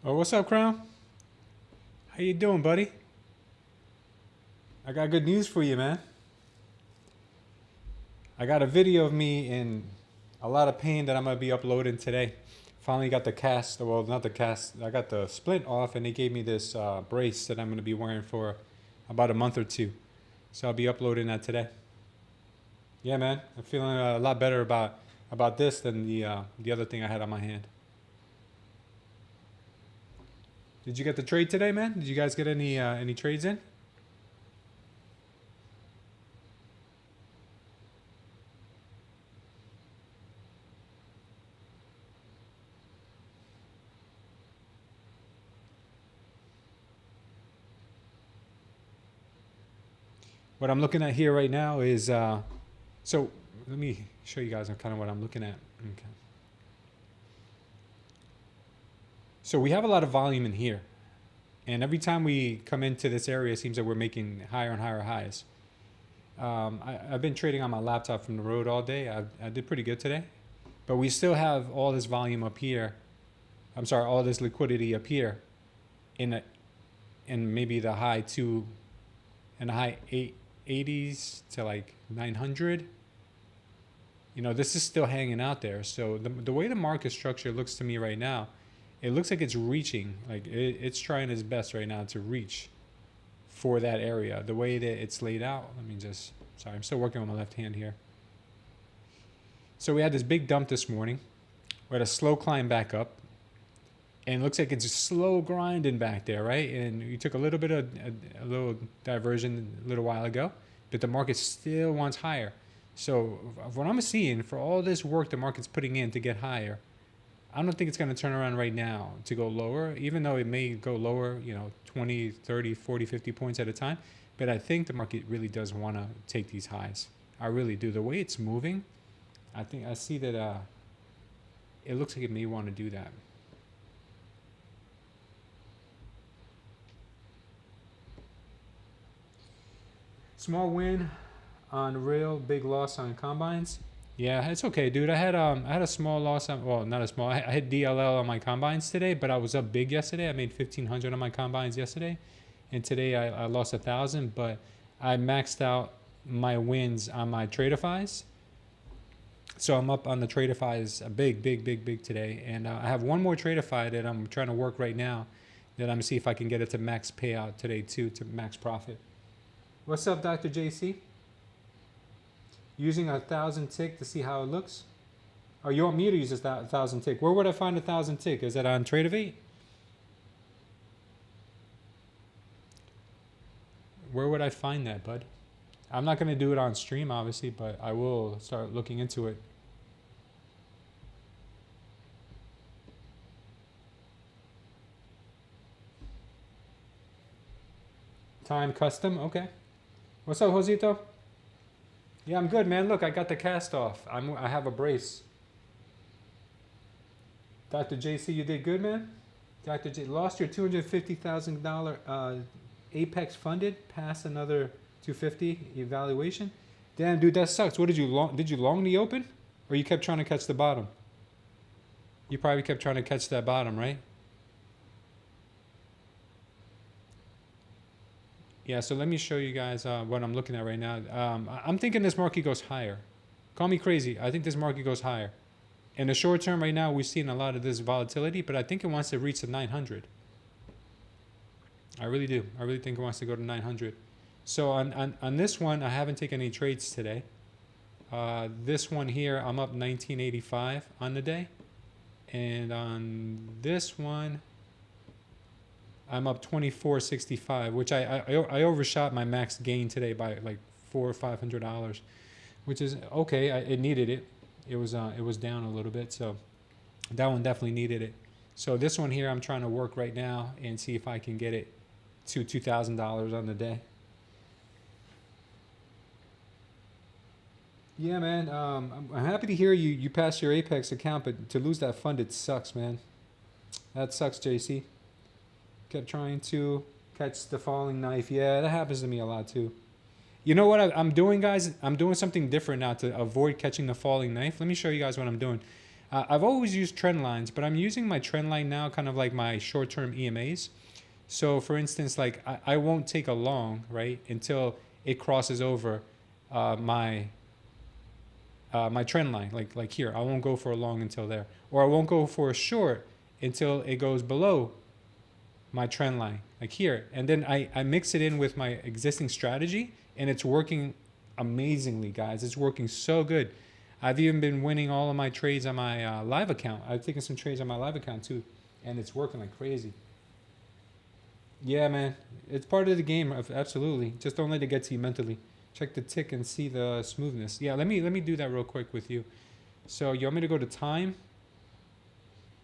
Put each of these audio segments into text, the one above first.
Oh, what's up, Crown? How you doing, buddy? I got good news for you, man. I got a video of me in a lot of pain that I'm gonna be uploading today. Finally got the cast, well, not the cast. I got the splint off, and they gave me this brace that I'm gonna be wearing for about a month or two. So I'll be uploading that today. Yeah, man. I'm feeling a lot better about this than the other thing I had on my hand. Did you get the trade today, man? Did you guys get any trades in? What I'm looking at here right now is so let me show you guys kind of what I'm looking at. Okay. So we have a lot of volume in here, and every time we come into this area, it seems that we're making higher and higher highs. I've been trading on my laptop from the road all day. I did pretty good today, but we still have all this volume up here. I'm sorry, all this liquidity up here in maybe the high eight eighties to like 900. You know, this is still hanging out there. So the way the market structure looks to me right now, it looks like it's reaching, like it's trying its best right now to reach for that area. The way that it's laid out, sorry, I'm still working on my left hand here. So we had this big dump this morning. We had a slow climb back up. And it looks like it's just slow grinding back there, right? And you took a little bit of a little diversion a little while ago, but the market still wants higher. So what I'm seeing for all this work the market's putting in to get higher, I don't think it's going to turn around right now to go lower, even though it may go lower, 20, 30, 40, 50 points at a time. But I think the market really does want to take these highs. I really do. The way it's moving, I see that it looks like it may want to do that. Small win on real, big loss on combines. Yeah, it's okay, dude. I had a small loss on, well, not a small. I had DLL on my combines today, but I was up big yesterday. I made 1,500 on my combines yesterday, and today I lost 1,000. But I maxed out my wins on my Tradeifys, so I'm up on the Tradeifys big today. And I have one more Tradeify that I'm trying to work right now, that I'm gonna see if I can get it to max payout today too, to max profit. What's up, Dr. JC? Using 1,000 tick to see how it looks? Or you want me to use this 1,000 tick? Where would I find 1,000 tick? Is that on Tradeify? Where would I find that, bud? I'm not going to do it on stream, obviously, but I will start looking into it. Time custom, okay. What's up, Josito? Yeah, I'm good, man. Look, I got the cast off. I have a brace. Dr. JC, you did good, man. Dr. J, lost your $250,000 Apex funded, pass another 250 evaluation. Damn, dude, that sucks. What did you long? Did you long the open, or you kept trying to catch the bottom? You probably kept trying to catch that bottom, right? Yeah, so let me show you guys what I'm looking at right now. I'm thinking this market goes higher. Call me crazy. I think this market goes higher. In the short term right now, we've seen a lot of this volatility, but I think it wants to reach the 900. I really do. I really think it wants to go to 900. So on this one, I haven't taken any trades today. This one here, I'm up 1985 on the day. And on this one, I'm up 24.65, which I overshot my max gain today by like $400 or $500, which is okay. It needed it. It was down a little bit, so that one definitely needed it. So this one here, I'm trying to work right now and see if I can get it to $2,000 on the day. Yeah, man. I'm happy to hear you passed your Apex account, but to lose that fund, it sucks, man. That sucks, JC. Kept trying to catch the falling knife. Yeah, that happens to me a lot too. You know what I'm doing, guys? I'm doing something different now to avoid catching the falling knife. Let me show you guys what I'm doing. I've always used trend lines, but I'm using my trend line now kind of like my short-term EMAs. So for instance, like I won't take a long, right, until it crosses over my trend line, like here. I won't go for a long until there. Or I won't go for a short until it goes below my trend line, like here. And then I mix it in with my existing strategy, and it's working amazingly, guys. It's working so good. I've even been winning all of my trades on my live account. I've taken some trades on my live account too, and it's working like crazy. Yeah, man, it's part of the game, absolutely. Just don't let it get to you mentally. Check the tick and see the smoothness. Yeah, let me do that real quick with you. So you want me to go to time?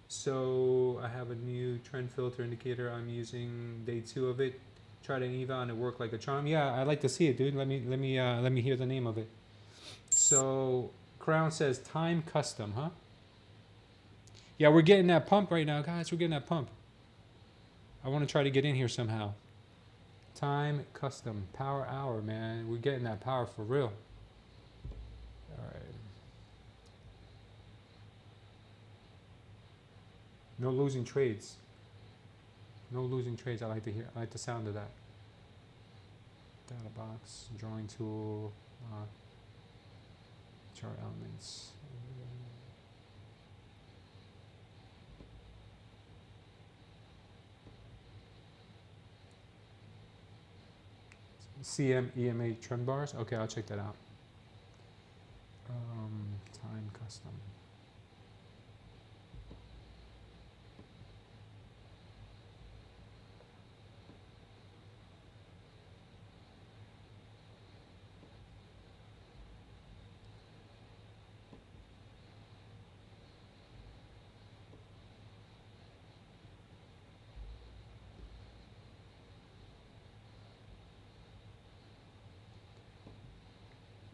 So I have a new trend filter indicator. I'm using day 2 of it. Try to eval and it worked like a charm. Yeah, I'd like to see it, dude. Let me hear the name of it. So Crown says time custom, huh? Yeah, we're getting that pump right now, guys. We're getting that pump. I want to try to get in here somehow. Time custom power hour, man. We're getting that power for real. All right. No losing trades. No losing trades. I like to hear. I like the sound of that. Data box, drawing tool, chart elements. CM EMA trend bars. Okay, I'll check that out. Time custom.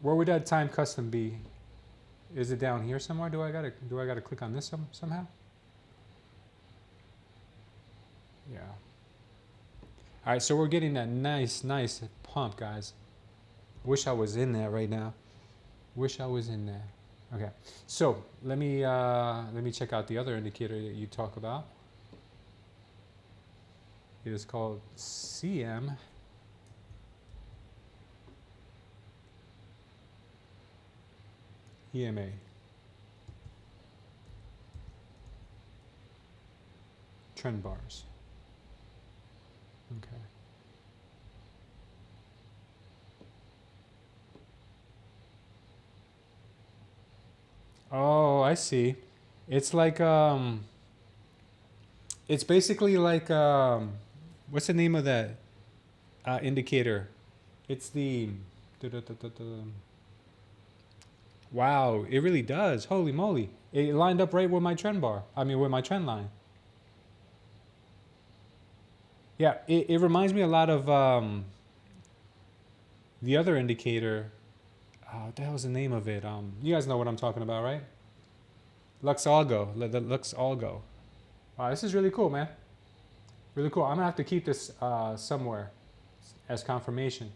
Where would that time custom be? Is it down here somewhere? Do I gotta click on this somehow? Yeah. All right, so we're getting that nice pump, guys. Wish I was in there right now. Wish I was in there. Okay, so let me check out the other indicator that you talk about. It is called CM. EMA. Trend bars. Okay. Oh, I see. It's like it's basically like what's the name of that indicator? It's the wow, it really does. Holy moly. It lined up right with my trend bar. I mean, with my trend line. Yeah, it reminds me a lot of the other indicator. What the hell is the name of it? You guys know what I'm talking about, right? Lux Algo. The Lux Algo. Wow, this is really cool, man. Really cool. I'm gonna have to keep this somewhere as confirmation.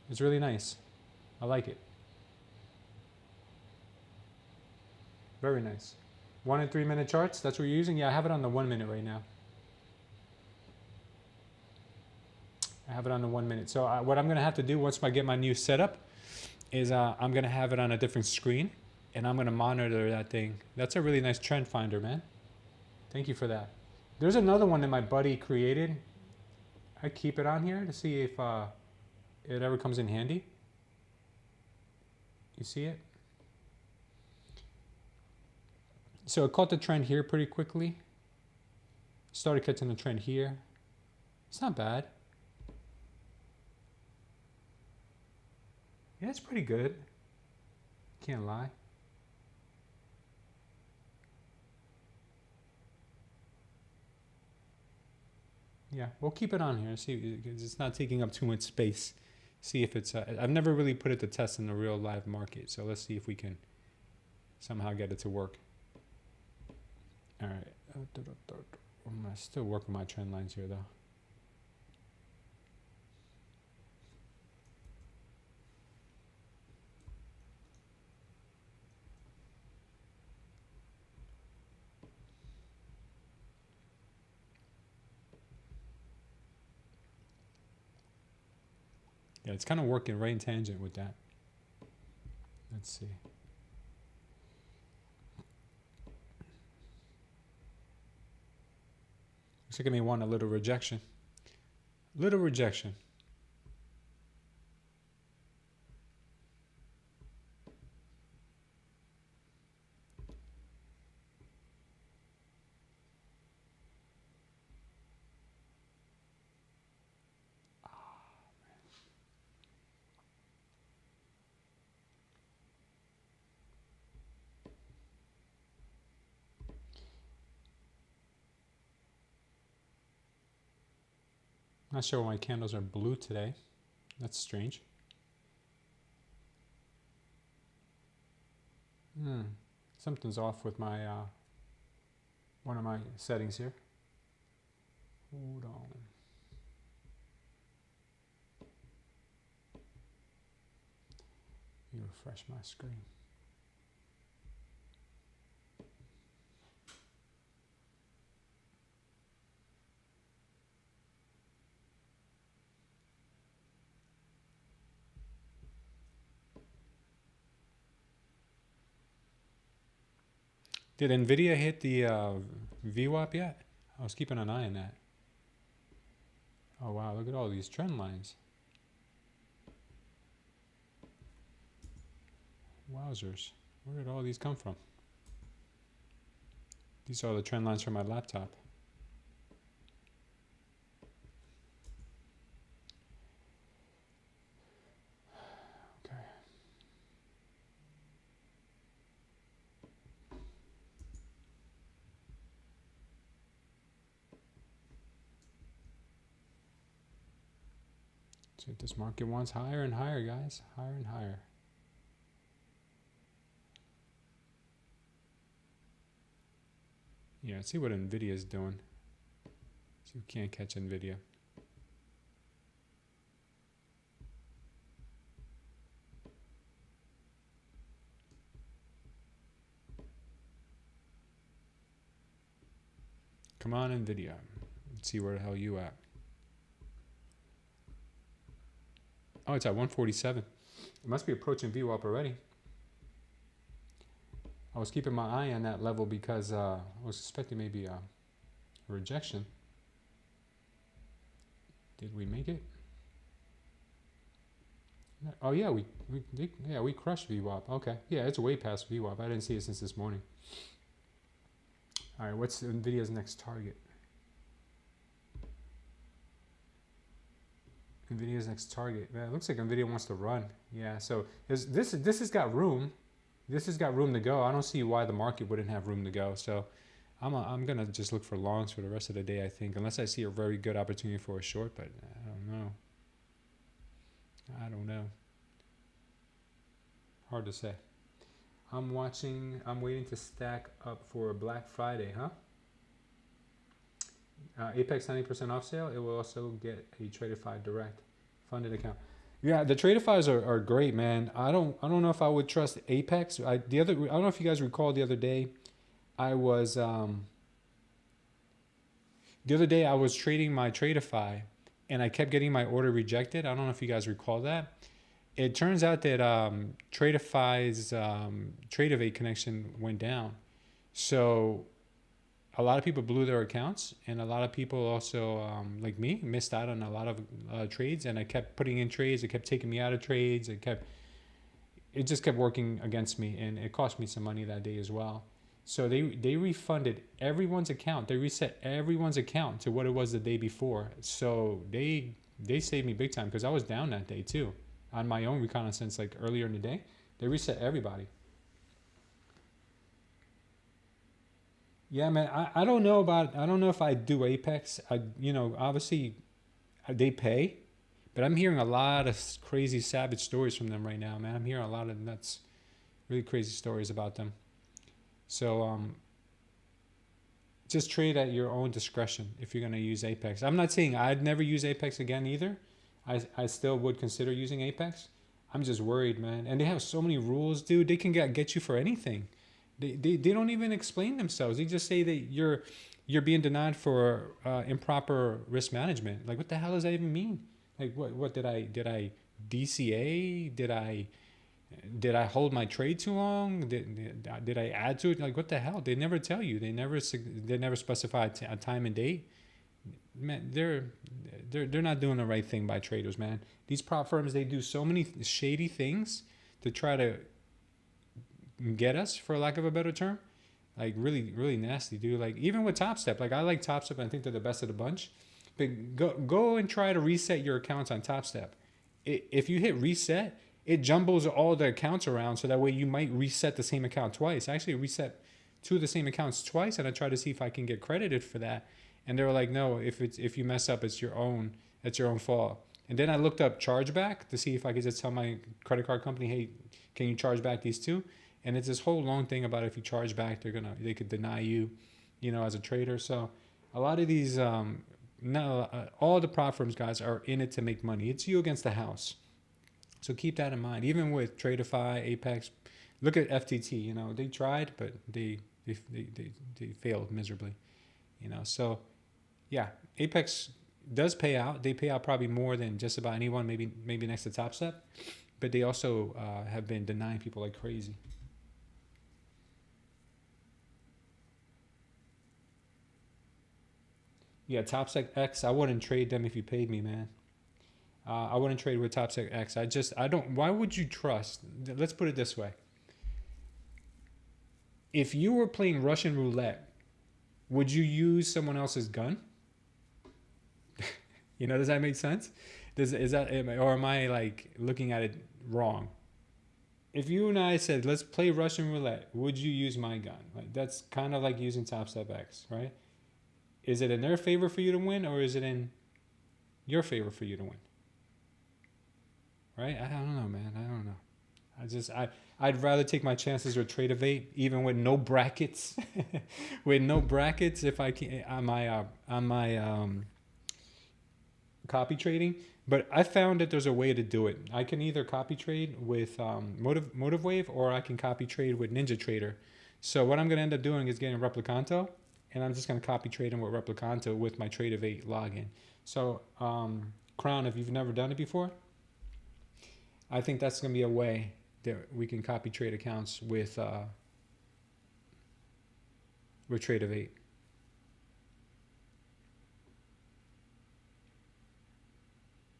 It's really nice. I like it. Very nice. 1 and 3 minute charts. That's what you're using. Yeah, I have it on the 1 minute right now. I have it on the 1 minute. So what I'm gonna have to do once I get my new setup is I'm gonna have it on a different screen, and I'm gonna monitor that thing. That's a really nice trend finder, man. Thank you for that. There's another one that my buddy created. I keep it on here to see if it ever comes in handy. You see it? So it caught the trend here pretty quickly. Started catching the trend here. It's not bad. Yeah, it's pretty good. Can't lie. Yeah, we'll keep it on here. See, it's not taking up too much space. See if it's. I've never really put it to test in the real live market, so let's see if we can somehow get it to work. All right. I'm still working my trend lines here, though. Yeah, it's kind of working right in tangent with that. Let's see. Looks like I may want a little rejection. Little rejection. Not sure why my candles are blue today. That's strange. Something's off with my one of my settings here. Hold on. refresh my screen. Did Nvidia hit the VWAP yet? I was keeping an eye on that. Oh wow, look at all these trend lines. Wowzers. Where did all these come from? These are the trend lines from my laptop. Okay. So this market wants higher and higher, guys. Higher and higher. Yeah, let's see what Nvidia is doing. See if we can't catch Nvidia. Come on, Nvidia. Let's see where the hell you at. Oh, it's at 147. It must be approaching VWAP already. I was keeping my eye on that level because I was expecting maybe a rejection. Did we make it? Oh yeah, we crushed VWAP. Okay, yeah, it's way past VWAP. I didn't see it since this morning. All right, what's Nvidia's next target? Nvidia's next target. Man, it looks like Nvidia wants to run. Yeah, so this has got room. This has got room to go. I don't see why the market wouldn't have room to go. So I'm gonna just look for longs for the rest of the day, I think, unless I see a very good opportunity for a short. But I don't know. Hard to say. I'm waiting to stack up for Black Friday, huh? Apex 90% off sale. It will also get a Tradeify direct funded account. Yeah, the Tradeifys are great, man. I don't know if I would trust Apex. I don't know if you guys recall the other day, I was trading my Tradeify, and I kept getting my order rejected. I don't know if you guys recall that. It turns out that Tradeify's Tradeivate connection went down, so a lot of people blew their accounts, and a lot of people also, like me, missed out on a lot of trades. And I kept putting in trades. It kept taking me out of trades. It just kept working against me, and it cost me some money that day as well. So they refunded everyone's account. They reset everyone's account to what it was the day before. So they saved me big time, because I was down that day too. On my own reconnaissance, like earlier in the day, they reset everybody. Yeah, man, I don't know if I do Apex. Obviously they pay, but I'm hearing a lot of crazy savage stories from them right now, man. I'm hearing a lot of nuts, really crazy stories about them. So just trade at your own discretion if you're going to use Apex. I'm not saying I'd never use Apex again either. I still would consider using Apex. I'm just worried, man. And they have so many rules, dude. They can get you for anything. They don't even explain themselves. They just say that you're being denied for improper risk management. Like, what the hell does that even mean? Like, what did I DCA? Did I hold my trade too long? Did I add to it? Like, what the hell? They never tell you. They never specify a time and date. Man, they're not doing the right thing by traders, man. These prop firms, they do so many shady things to try to get us, for lack of a better term. Like, really, really nasty, dude. Like, even with TopStep, like, I like TopStep, and I think they're the best of the bunch. But go and try to reset your accounts on TopStep. If you hit reset, it jumbles all the accounts around, so that way you might reset the same account twice. I actually reset two of the same accounts twice, and I tried to see if I can get credited for that. And they were like, no, if you mess up, it's your own fault. And then I looked up chargeback to see if I could just tell my credit card company, hey, can you charge back these two? And it's this whole long thing about if you charge back, they could deny you, as a trader. So a lot of these, all the prop firms, guys, are in it to make money. It's you against the house. So keep that in mind. Even with Tradeify, Apex, look at FTT. You know, they tried, but they failed miserably. You know, so yeah, Apex does pay out. They pay out probably more than just about anyone. Maybe next to TopStep, but they also have been denying people like crazy. Yeah, TopSec X. I wouldn't trade them if you paid me, man. I wouldn't trade with TopSec X. I don't. Why would you trust? Let's put it this way: if you were playing Russian roulette, would you use someone else's gun? You know, does that make sense? Is that, or am I like looking at it wrong? If you and I said, let's play Russian roulette, would you use my gun? Like, that's kind of like using TopStep X, right? Is it in their favor for you to win, or is it in your favor for you to win? Right? I don't know, man. I don't know. I'd rather take my chances with Tradeify, even with no brackets. With no brackets, if I can on my copy trading. But I found that there's a way to do it. I can either copy trade with Motive Wave, or I can copy trade with Ninja Trader. So what I'm gonna end up doing is getting Replicanto, and I'm just gonna copy trade them with Replicanto with my Tradeify login. So Crown, if you've never done it before, I think that's gonna be a way that we can copy trade accounts with Tradeify.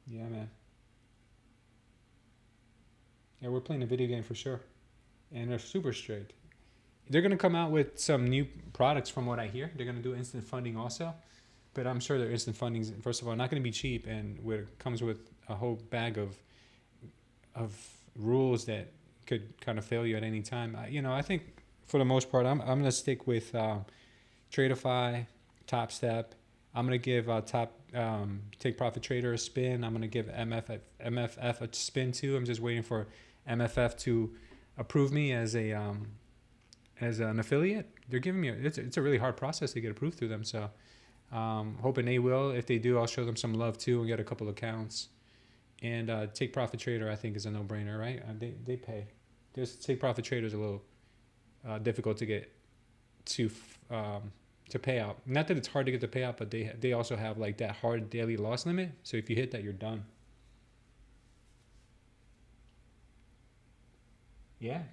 Yeah, man. Yeah, we're playing a video game for sure, and they're super strict. They're gonna come out with some new products, from what I hear. They're gonna do instant funding also, but I'm sure their instant funding's, first of all, not gonna be cheap, and it comes with a whole bag of rules that could kind of fail you at any time. I think for the most part, I'm gonna stick with Tradeify, TopStep. I'm gonna give Take Profit Trader a spin. I'm gonna give MFF a spin too. I'm just waiting for MFF to approve me as an affiliate. They're giving me it's a really hard process to get approved through them. So hoping they will. If they do, I'll show them some love too and get a couple accounts. And Take Profit Trader, I think, is a no-brainer, right? They pay. Just Take Profit Trader is a little difficult to get to pay out. Not that it's hard to get the payout, but they also have like that hard daily loss limit. So if you hit that, you're done. Yeah.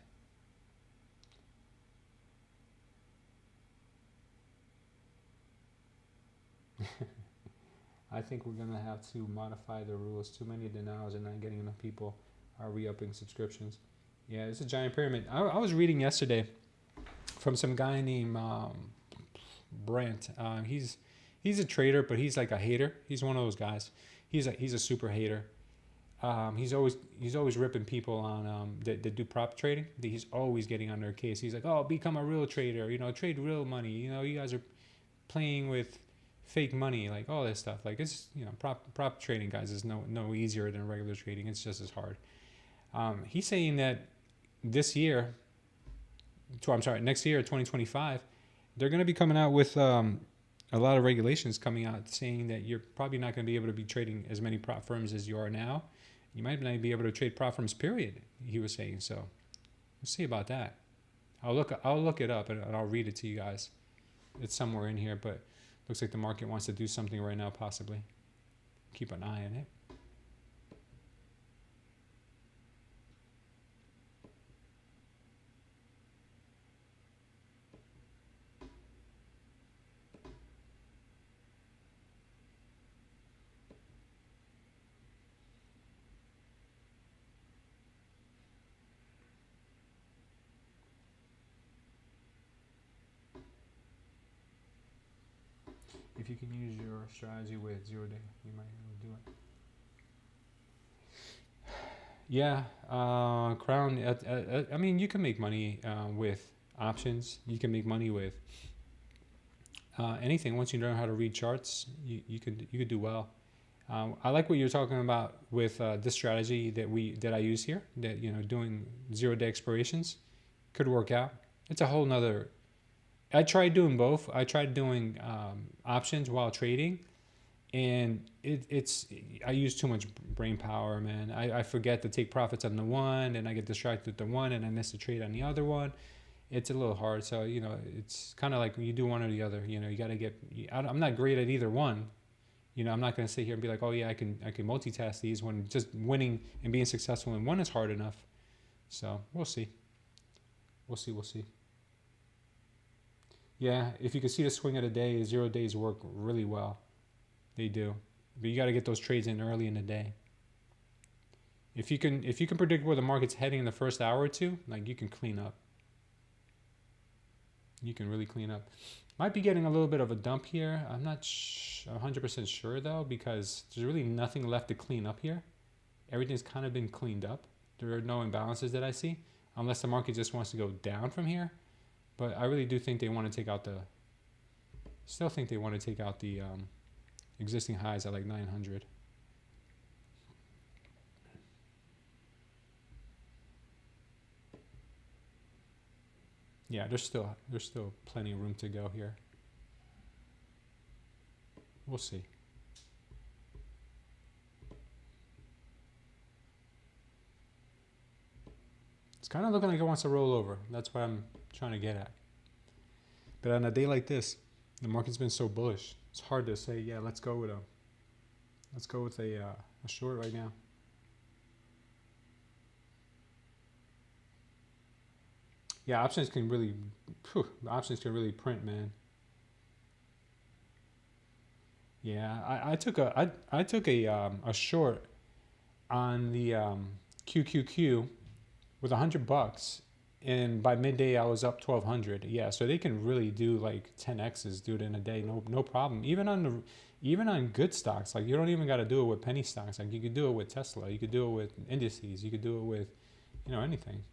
I think we're gonna have to modify the rules. Too many denials and not getting enough people are re-upping subscriptions. Yeah, it's a giant pyramid. I was reading yesterday from some guy named Brent. He's a trader, but he's like a hater. He's one of those guys. He's a super hater. He's always ripping people on that do prop trading. He's always getting on their case. He's like, oh, become a real trader. Trade real money. You guys are playing with fake money, like all this stuff. Like it's prop trading, guys, is no easier than regular trading. It's just as hard. He's saying that next year, 2025, they're going to be coming out with a lot of regulations coming out saying that you're probably not going to be able to be trading as many prop firms as you are now. You might not be able to trade prop firms, period, he was saying. So we'll see about that. I'll look it up and I'll read it to you guys. It's somewhere in here, but looks like the market wants to do something right now, possibly. Keep an eye on it. If you can use your strategy with 0 day, you might be able to do it. Yeah, Crown. I mean, you can make money with options. You can make money with anything. Once you learn how to read charts, you could do well. I like what you're talking about with this strategy that I use here. That doing 0 day expirations could work out. It's a whole nother. I tried doing both. I tried doing options while trading, And I use too much brain power, man. I forget to take profits on the one, and I get distracted with the one, and I miss the trade on the other one. It's a little hard. So, it's kind of like you do one or the other. You got to I'm not great at either one. I'm not going to sit here and be like, oh yeah, I can multitask these when just winning and being successful in one is hard enough. So we'll see. We'll see. Yeah, if you can see the swing of the day, 0 days work really well. They do. But you got to get those trades in early in the day. If you can predict where the market's heading in the first hour or two, like, you can clean up. You can really clean up. Might be getting a little bit of a dump here. I'm not 100% sure though, because there's really nothing left to clean up here. Everything's kind of been cleaned up. There are no imbalances that I see, unless the market just wants to go down from here. But I really do think they want to take out the existing highs at like 900. Yeah, there's still plenty of room to go here. We'll see. It's kind of looking like it wants to roll over. That's what I'm trying to get at. But on a day like this, the market's been so bullish. It's hard to say, yeah, let's go with a short right now. Yeah, options can really print, man. Yeah, I took a short on the QQQ with $100, and by midday I was up 1,200. Yeah, so they can really do like 10x's, do it in a day, no problem. Even on good stocks, like, you don't even got to do it with penny stocks. Like, you could do it with Tesla, you could do it with indices, you could do it with, anything.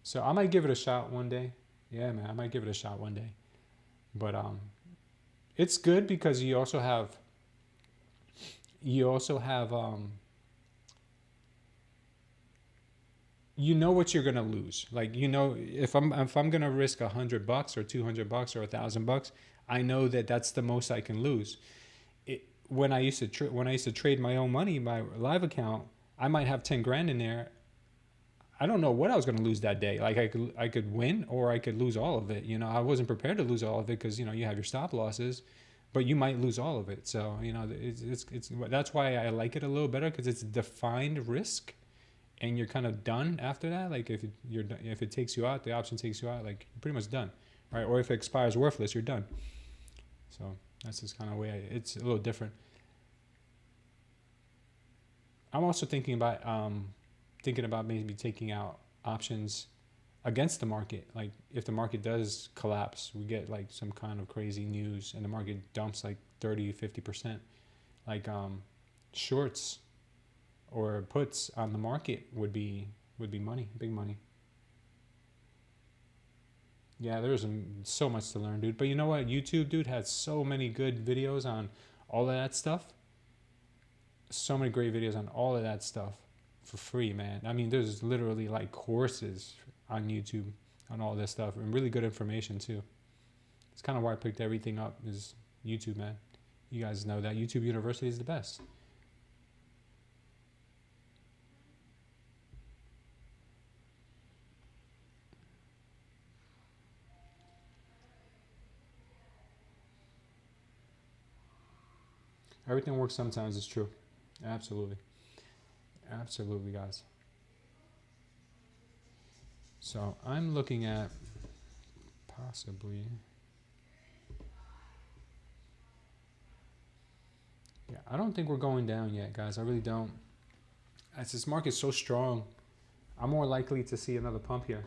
So I might give it a shot one day. Yeah, man, I might give it a shot one day. But it's good because you also have what you're gonna lose. Like, if I'm gonna risk $100 or $200 or $1,000, I know that that's the most I can lose. When I used to trade my own money, my live account, I might have 10 grand in there. I don't know what I was going to lose that day. Like, I could win or I could lose all of it. I wasn't prepared to lose all of it because, you have your stop losses, but you might lose all of it. So, it's that's why I like it a little better, because it's defined risk, and you're kind of done after that. Like, if it takes you out, the option takes you out, like, you're pretty much done, right? Or if it expires worthless, you're done. So that's just kind of the way it's a little different. I'm also thinking about maybe taking out options against the market. Like, if the market does collapse, we get like some kind of crazy news and the market dumps like 30-50%, like shorts or puts on the market would be money, big money. Yeah, there's so much to learn, dude. But you know what? YouTube, dude, has so many good videos on all of that stuff. So many great videos on all of that stuff for free, man. I mean, there's literally like courses on YouTube on all this stuff, and really good information too. It's kind of why I picked everything up, is YouTube, man. You guys know that YouTube University is the best. Everything works sometimes, it's true. Absolutely. Absolutely, guys. So I'm looking at possibly, yeah, I don't think we're going down yet, guys. I really don't. As this market's so strong, I'm more likely to see another pump here.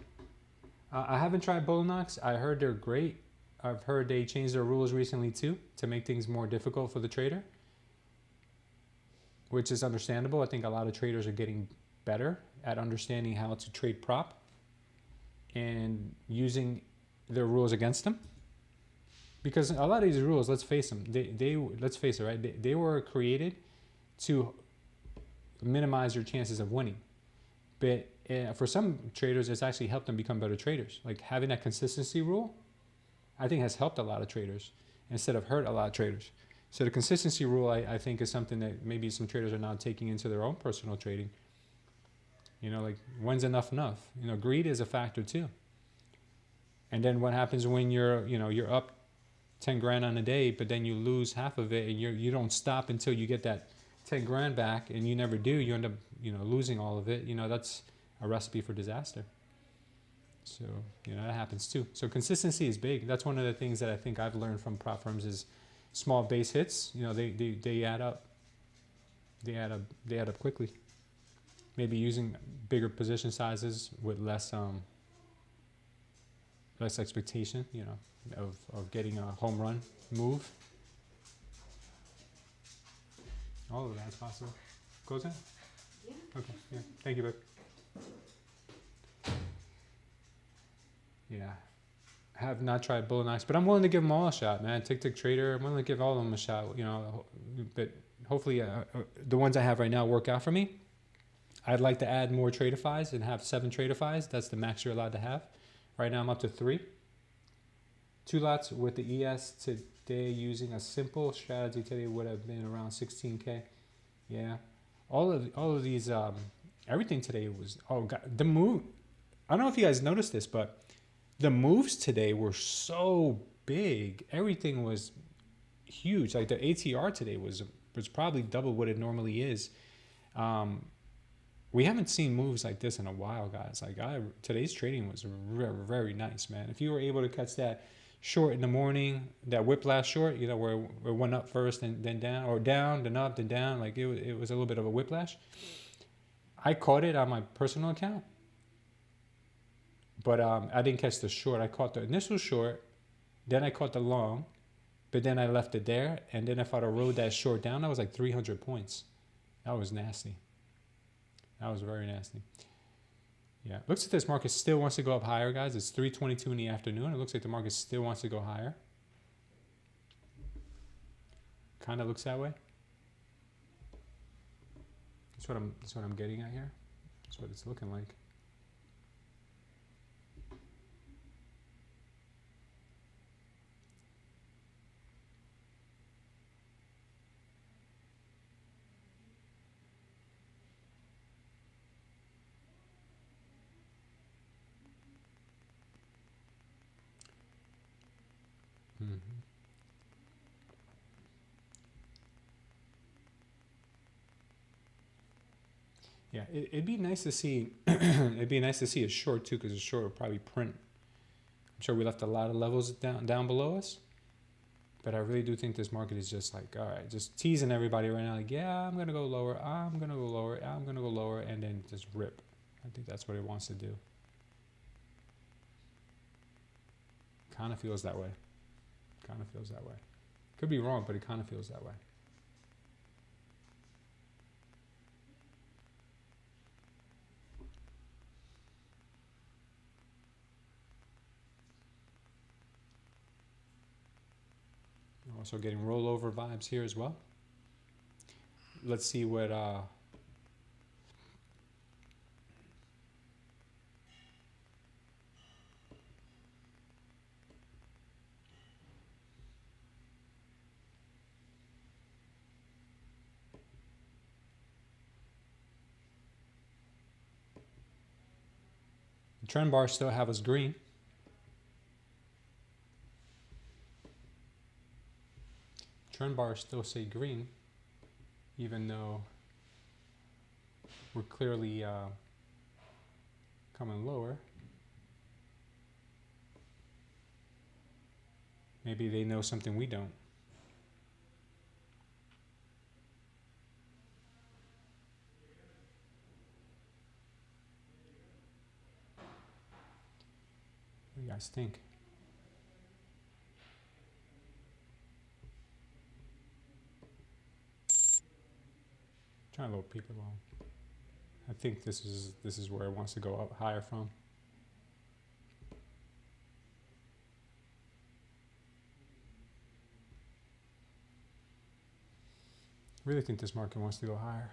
I haven't tried Bullnox. I heard they're great. I've heard they changed their rules recently too, to make things more difficult for the trader, which is understandable. I think a lot of traders are getting better at understanding how to trade prop and using their rules against them. Because a lot of these rules, let's face them, let's face it, right? They were created to minimize your chances of winning. But for some traders, it's actually helped them become better traders. Like, having that consistency rule, I think, has helped a lot of traders instead of hurt a lot of traders. So the consistency rule, I think, is something that maybe some traders are now taking into their own personal trading. You know, like, when's enough enough? You know, greed is a factor too. And then what happens when you're up 10 grand on a day, but then you lose half of it, and you don't stop until you get that 10 grand back, and you never do. You end up, losing all of it. That's a recipe for disaster. So, that happens too. So consistency is big. That's one of the things that I think I've learned from prop firms is small base hits. They add up. They add up quickly. Maybe using bigger position sizes with less expectation, of getting a home run move. All of that's possible. Goes in? Yeah. Okay, yeah. Thank you, babe. Yeah. I have not tried Bull and Ox, but I'm willing to give them all a shot, man. Tick Trader, I'm willing to give all of them a shot, but hopefully the ones I have right now work out for me. I'd like to add more Tradeifys and have 7 Tradeifys. That's the max you're allowed to have. Right now I'm up to 3. 2 lots with the ES today using a simple strategy today would have been around 16K. Yeah. All of these, everything today was, the move. I don't know if you guys noticed this, but the moves today were so big. Everything was huge. Like the ATR today was probably double what it normally is. We haven't seen moves like this in a while, guys. Like today's trading was very, very nice, man. If you were able to catch that short in the morning, that whiplash short, where it went up first and then down, or down, then up, then down, like it was a little bit of a whiplash. I caught it on my personal account, but I didn't catch the short. I caught the initial short, then I caught the long, but then I left it there, and then if I'd have rode that short down, that was like 300 points. That was nasty. That was very nasty. Yeah, looks like this market still wants to go up higher, guys. It's 3:22 in the afternoon. It looks like the market still wants to go higher. Kind of looks that way. That's what I'm getting at here. That's what it's looking like. Mm-hmm. Yeah, it'd be nice to see. It'd be nice to see a short too, because a short would probably print. I'm sure we left a lot of levels down below us, but I really do think this market is just like, all right, just teasing everybody right now. Like, yeah, I'm gonna go lower. I'm gonna go lower. I'm gonna go lower, and then just rip. I think that's what it wants to do. Kind of feels that way. Kind of feels that way. Could be wrong, but it kind of feels that way. Also getting rollover vibes here as well. Let's see what the trend bars still have us green. Trend bars still say green, even though we're clearly coming lower. Maybe they know something we don't. What do you guys think? Trying to load people along. I think this is where it wants to go up higher from. Really think this market wants to go higher.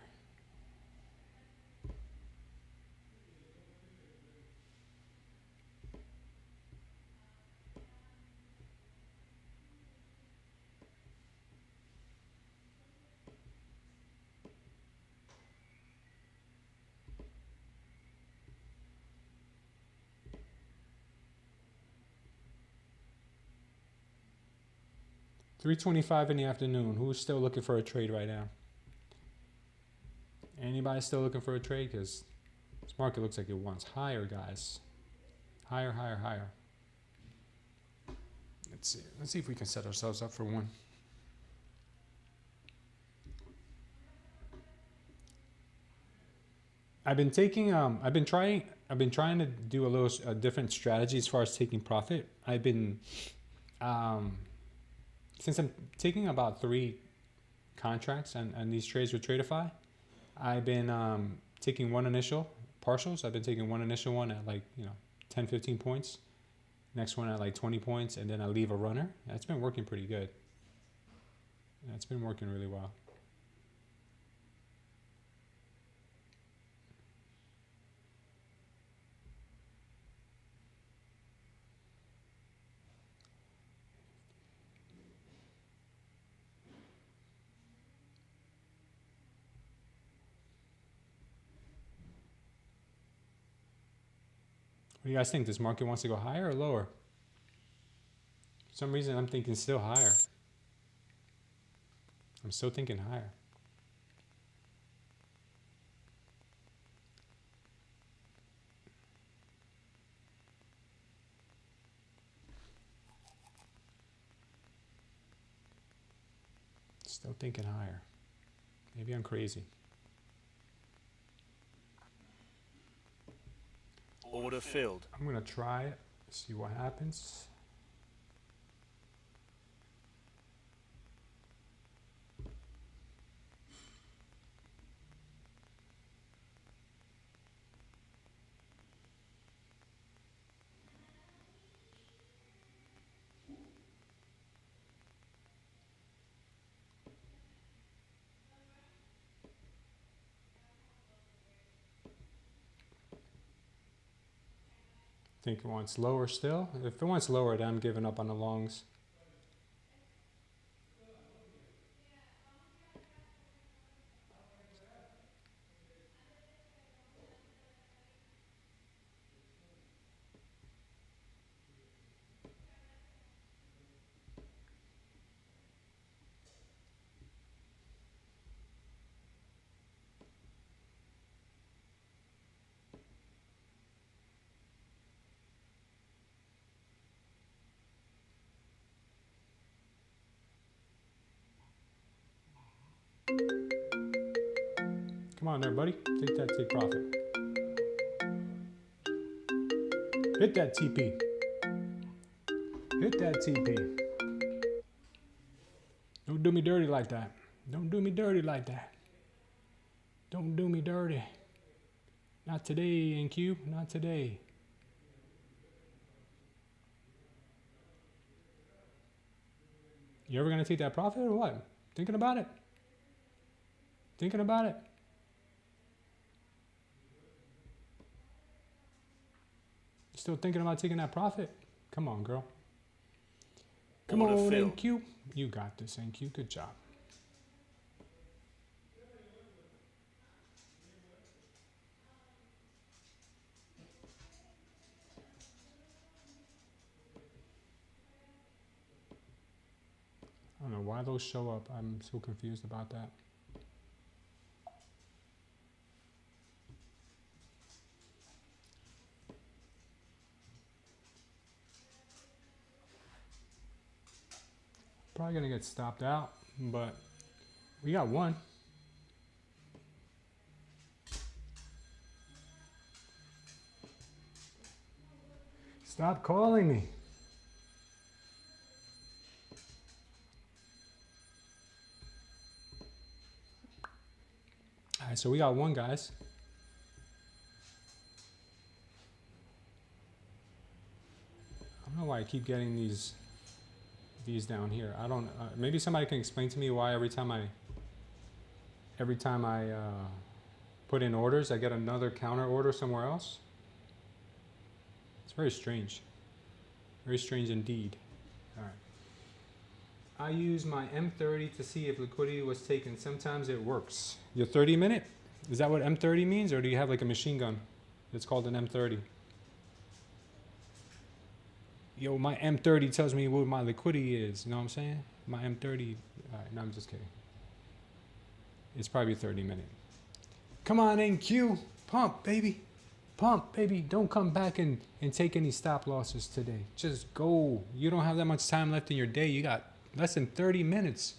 3:25 in the afternoon. Who's still looking for a trade right now? Anybody still looking for a trade? Because this market looks like it wants higher, guys. Higher, higher, higher. Let's see. Let's see if we can set ourselves up for one. I've been trying to do a little different strategy as far as taking profit. I've been, since I'm taking about 3 contracts and these trades with Tradeify, I've been taking one initial partials. I've been taking one initial one at like, 10, 15 points. Next one at like 20 points, and then I leave a runner. That's been working pretty good. That's been working really well. What do you guys think? This market wants to go higher or lower? For some reason, I'm thinking still higher. I'm still thinking higher. Still thinking higher. Maybe I'm crazy. Order filled. I'm going to try it, see what happens. Think it wants lower still. If it wants lower, then I'm giving up on the longs. Come on there, buddy. Take that, take profit. Hit that TP. Hit that TP. Don't do me dirty like that. Don't do me dirty like that. Don't do me dirty. Not today, NQ. Not today. You ever gonna take that profit or what? Thinking about it? Thinking about it? Still thinking about taking that profit? Come on, girl. Come on, NQ. You got this, NQ. Good job. I don't know why those show up. I'm so confused about that. Probably gonna get stopped out, but we got one. Stop calling me. All right, so we got one, guys. I don't know why I keep getting these down here. I don't. Maybe somebody can explain to me why every time I put in orders, I get another counter order somewhere else. It's very strange. Very strange indeed. All right. I use my M30 to see if liquidity was taken. Sometimes it works. Your 30-minute? Is that what M30 means, or do you have like a machine gun? It's called an M30. Yo, my M30 tells me what my liquidity is. You know what I'm saying? my M30. No, I'm just kidding. It's probably 30 minutes. Come on, NQ. Pump, baby. Pump, baby. Don't come back and take any stop losses today. Just go. You don't have that much time left in your day. You got less than 30 minutes.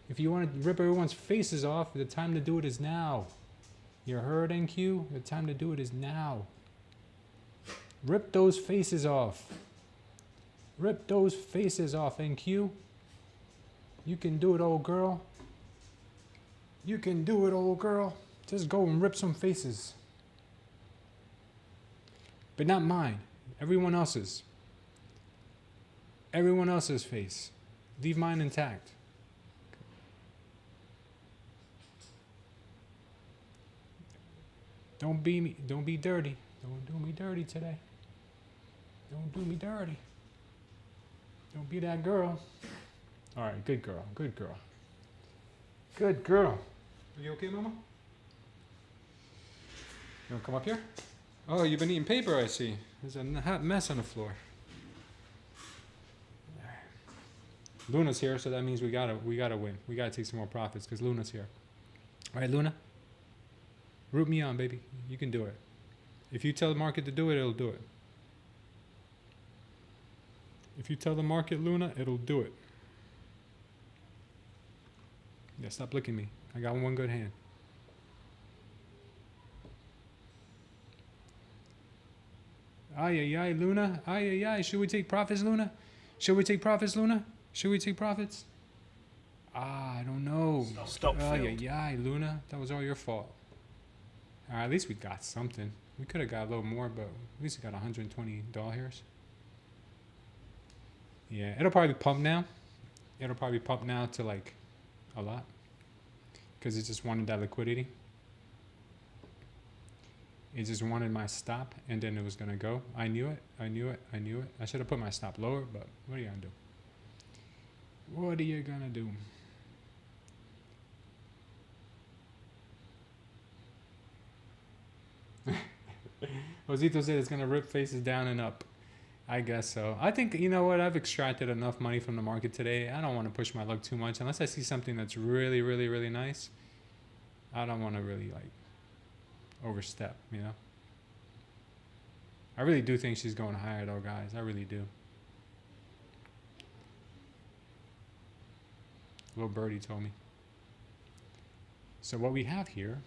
If you want to rip everyone's faces off, the time to do it is now. You heard, NQ? The time to do it is now. Rip those faces off. Rip those faces off, NQ. You can do it, old girl. You can do it, old girl. Just go and rip some faces. But not mine. Everyone else's. Everyone else's face. Leave mine intact. Don't be me. Don't be dirty. Don't do me dirty today. Don't do me dirty. Don't be that girl. All right, good girl. Good girl. Good girl. Are you okay, Mama? You want to come up here? Oh, you've been eating paper, I see. There's a hot mess on the floor. Luna's here, so that means we gotta win. We gotta take some more profits because Luna's here. All right, Luna? Root me on, baby. You can do it. If you tell the market to do it, it'll do it. If you tell the market, Luna, it'll do it. Yeah, stop licking me. I got one good hand. Ay, ay, ay, Luna. Ay, ay, ay. Should we take profits, Luna? Should we take profits, Luna? Should we take profits? Ah, I don't know. Stop field. Ay, ay, ay, Luna. That was all your fault. At least we got something. We could have got a little more, but at least we got $120. Yeah, it'll probably pump now. It'll probably pump now to like a lot. Because it just wanted that liquidity. It just wanted my stop, and then it was going to go. I knew it. I knew it. I knew it. I should have put my stop lower, but what are you going to do? What are you going to do? Josito said it's going to rip faces down and up. I guess so. I think, you know what? I've extracted enough money from the market today. I don't want to push my luck too much. Unless I see something that's really, really, really nice. I don't want to really, like, overstep, you know? I really do think she's going higher, though, guys. I really do. Little birdie told me. So what we have here,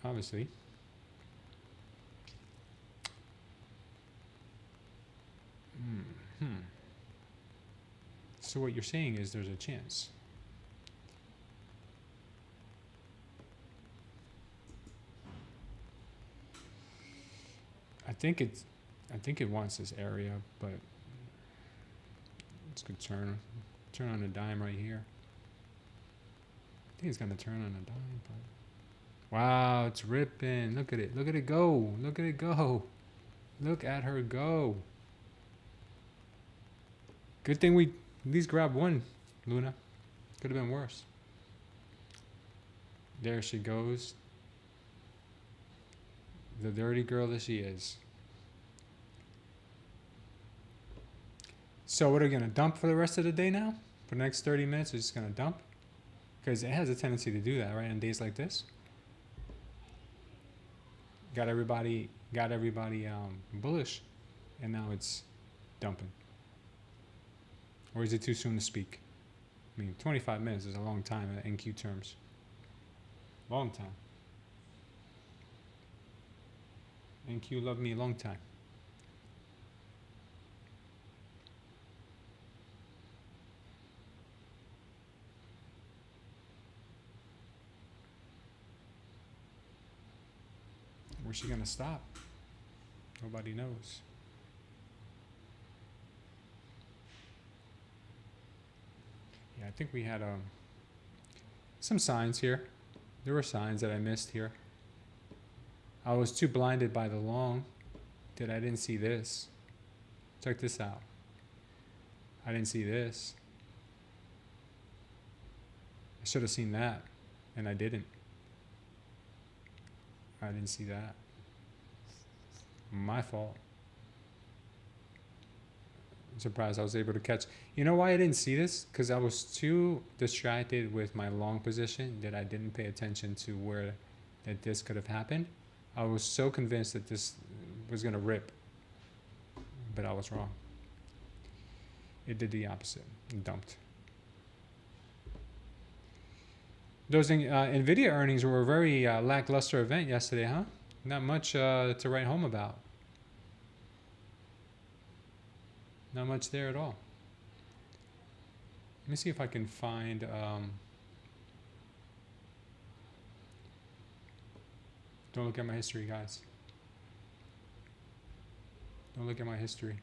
obviously, so what you're saying is there's a chance. I think it wants this area, but it's gonna turn on a dime right here. I think it's gonna turn on a dime, but wow, it's ripping. Look at it. Look at it go. Look at it go. Look at her go. Good thing we at least grabbed one, Luna. Could have been worse. There she goes. The dirty girl that she is. So what are we going to dump for the rest of the day now? For the next 30 minutes, we're just going to dump? Because it has a tendency to do that, right? On days like this. Got everybody bullish. And now it's dumping. Or is it too soon to speak? I mean, 25 minutes is a long time in NQ terms. Long time. NQ loved me a long time. Where's she gonna stop? Nobody knows. Yeah, I think we had some signs here. There were signs that I missed here. I was too blinded by the long that I didn't see this. Check this out. I didn't see this. I should have seen that, and I didn't. I didn't see that. My fault. I'm surprised I was able to catch. You know why I didn't see this? Because I was too distracted with my long position that I didn't pay attention to where that this could have happened. I was so convinced that this was going to rip, but I was wrong. It did the opposite. It dumped. Those NVIDIA earnings were a very lackluster event yesterday, huh? Not much to write home about. Not much there at all. Let me see if I can find... don't look at my history, guys. Don't look at my history.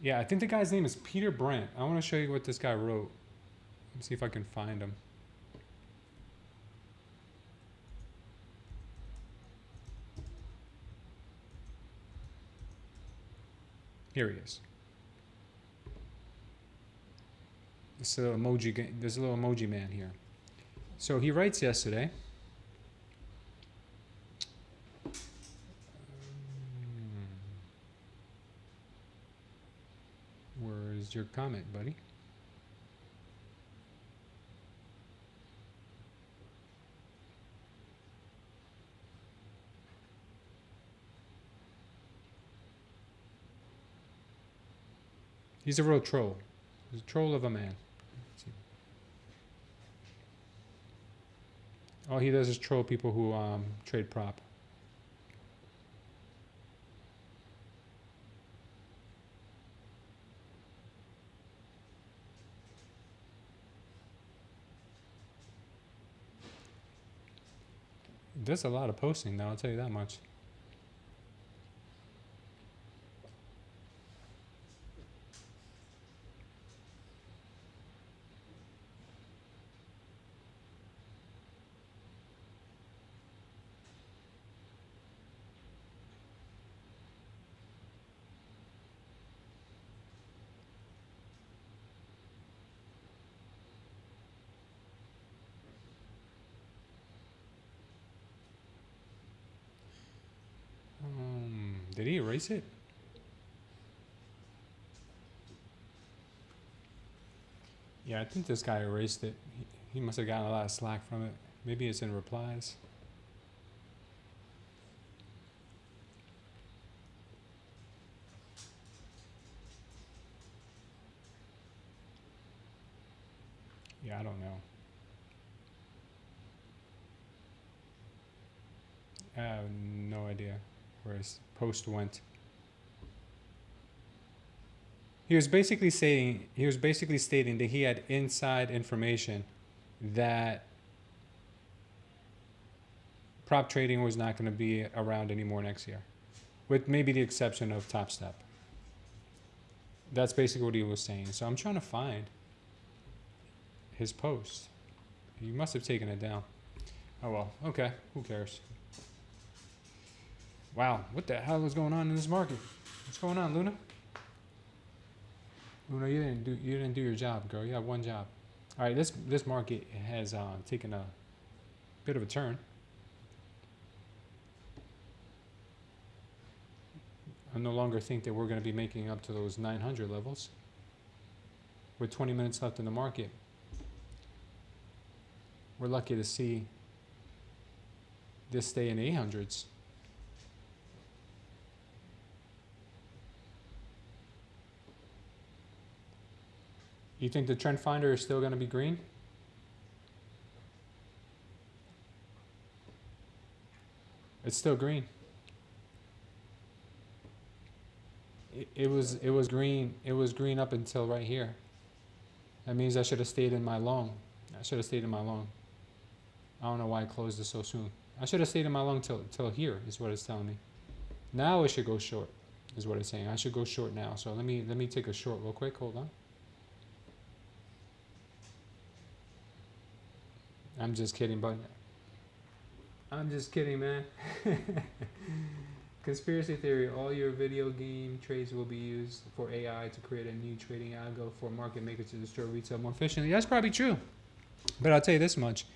Yeah, I think the guy's name is Peter Brent. I want to show you what this guy wrote. Let me see if I can find him. Here he is. This little emoji man here. So he writes yesterday. Where is your comment, buddy? He's a real troll. He's a troll of a man. All he does is troll people who trade prop. He does a lot of posting now, I'll tell you that much. Did he erase it? Yeah, I think this guy erased it. He must have gotten a lot of slack from it. Maybe it's in replies. Yeah, I don't know. I have no idea where his post went. He was basically stating that he had inside information that prop trading was not going to be around anymore next year, with maybe the exception of TopStep. That's basically what he was saying. So I'm trying to find his post. He must have taken it down. Oh well, okay, who cares? Wow, what the hell is going on in this market? What's going on, Luna? Luna, you didn't do your job, girl. You have one job. All right, this market has taken a bit of a turn. I no longer think that we're going to be making up to those 900 levels. With 20 minutes left in the market, we're lucky to see this stay in the 800s. You think the trend finder is still going to be green? It's still green. It was green. It was green up until right here. That means I should have stayed in my long. I should have stayed in my long. I don't know why I closed it so soon. I should have stayed in my long till here is what it's telling me. Now I should go short is what it's saying. I should go short now. So let me take a short real quick. Hold on. I'm just kidding, but I'm just kidding, man. Conspiracy theory, all your video game trades will be used for AI to create a new trading algo for market makers to destroy retail more efficiently. That's probably true. But I'll tell you this much.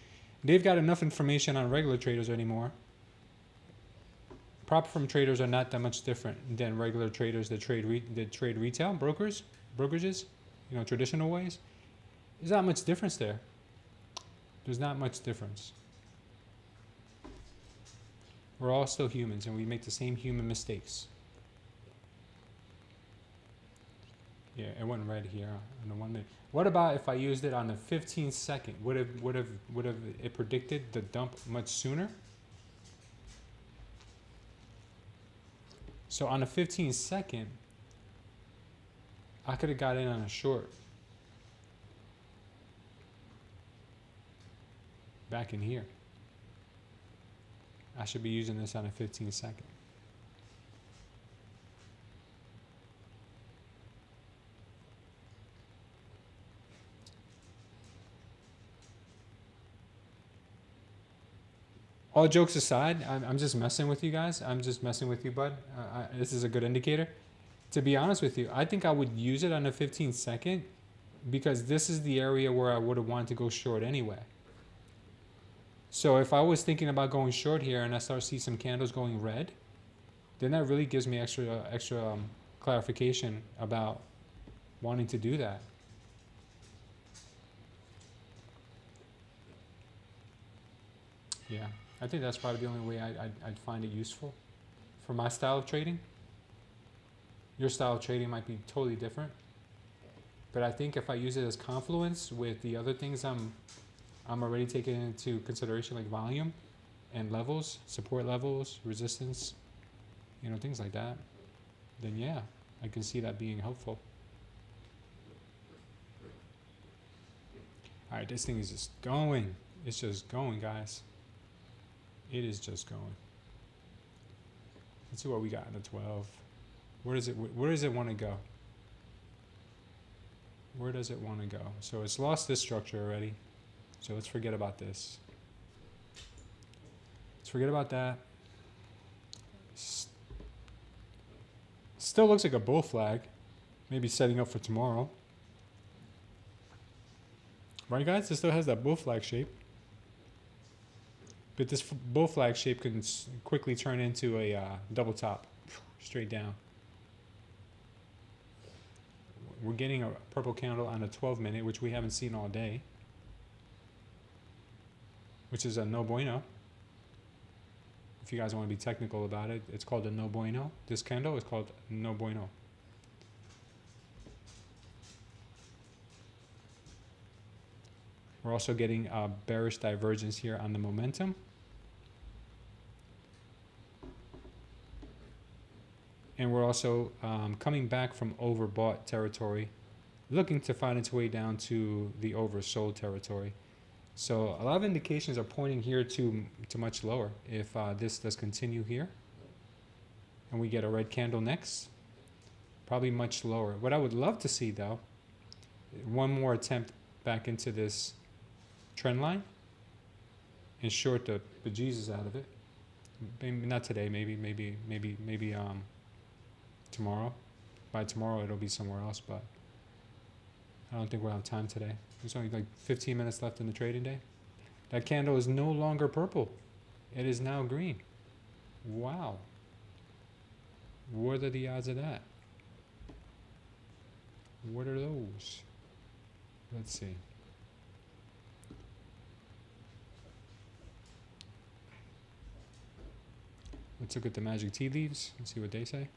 They've got enough information on regular traders anymore Profit from traders are not that much different than regular traders that trade retail brokerages, you know, traditional ways. There's not much difference there. There's not much difference. We're all still humans, and we make the same human mistakes. Yeah, it went red here on the 1 minute. What about if I used it on the 15 second? Would have it predicted the dump much sooner? So on the 15 second, I could have got in on a short back in here. I should be using this on a 15 second. All jokes aside, I'm just messing with you guys. I'm just messing with you, bud. This is a good indicator. To be honest with you, I think I would use it on a 15 second because this is the area where I would have wanted to go short anyway. So if I was thinking about going short here and I start to see some candles going red, then that really gives me extra clarification about wanting to do that. Yeah, I think that's probably the only way I'd find it useful for my style of trading. Your style of trading might be totally different, but I think if I use it as confluence with the other things I'm already taking into consideration, like volume and levels, support levels, resistance, you know, things like that, then yeah, I can see that being helpful. All right, this thing is just going. It's just going, guys. It is just going. Let's see what we got in the 12. Where does it want to go? Where does it want to go? So it's lost this structure already. So let's forget about this. Let's forget about that. Still looks like a bull flag. Maybe setting up for tomorrow. Right, guys? It still has that bull flag shape. But this bull flag shape can quickly turn into a double top. Straight down. We're getting a purple candle on a 12 minute, which we haven't seen all day. Which is a no bueno. If you guys want to be technical about it, it's called a no bueno. This candle is called no bueno. We're also getting a bearish divergence here on the momentum. And we're also coming back from overbought territory, looking to find its way down to the oversold territory. So a lot of indications are pointing here to much lower. If this does continue here, and we get a red candle next, probably much lower. What I would love to see, though, one more attempt back into this trend line and short the bejesus out of it. Maybe not today. Maybe tomorrow. By tomorrow, it'll be somewhere else, but I don't think we'll have time today. There's only like 15 minutes left in the trading day. That candle is no longer purple. It is now green. Wow. What are the odds of that? What are those? Let's see. Let's look at the magic tea leaves and see what they say.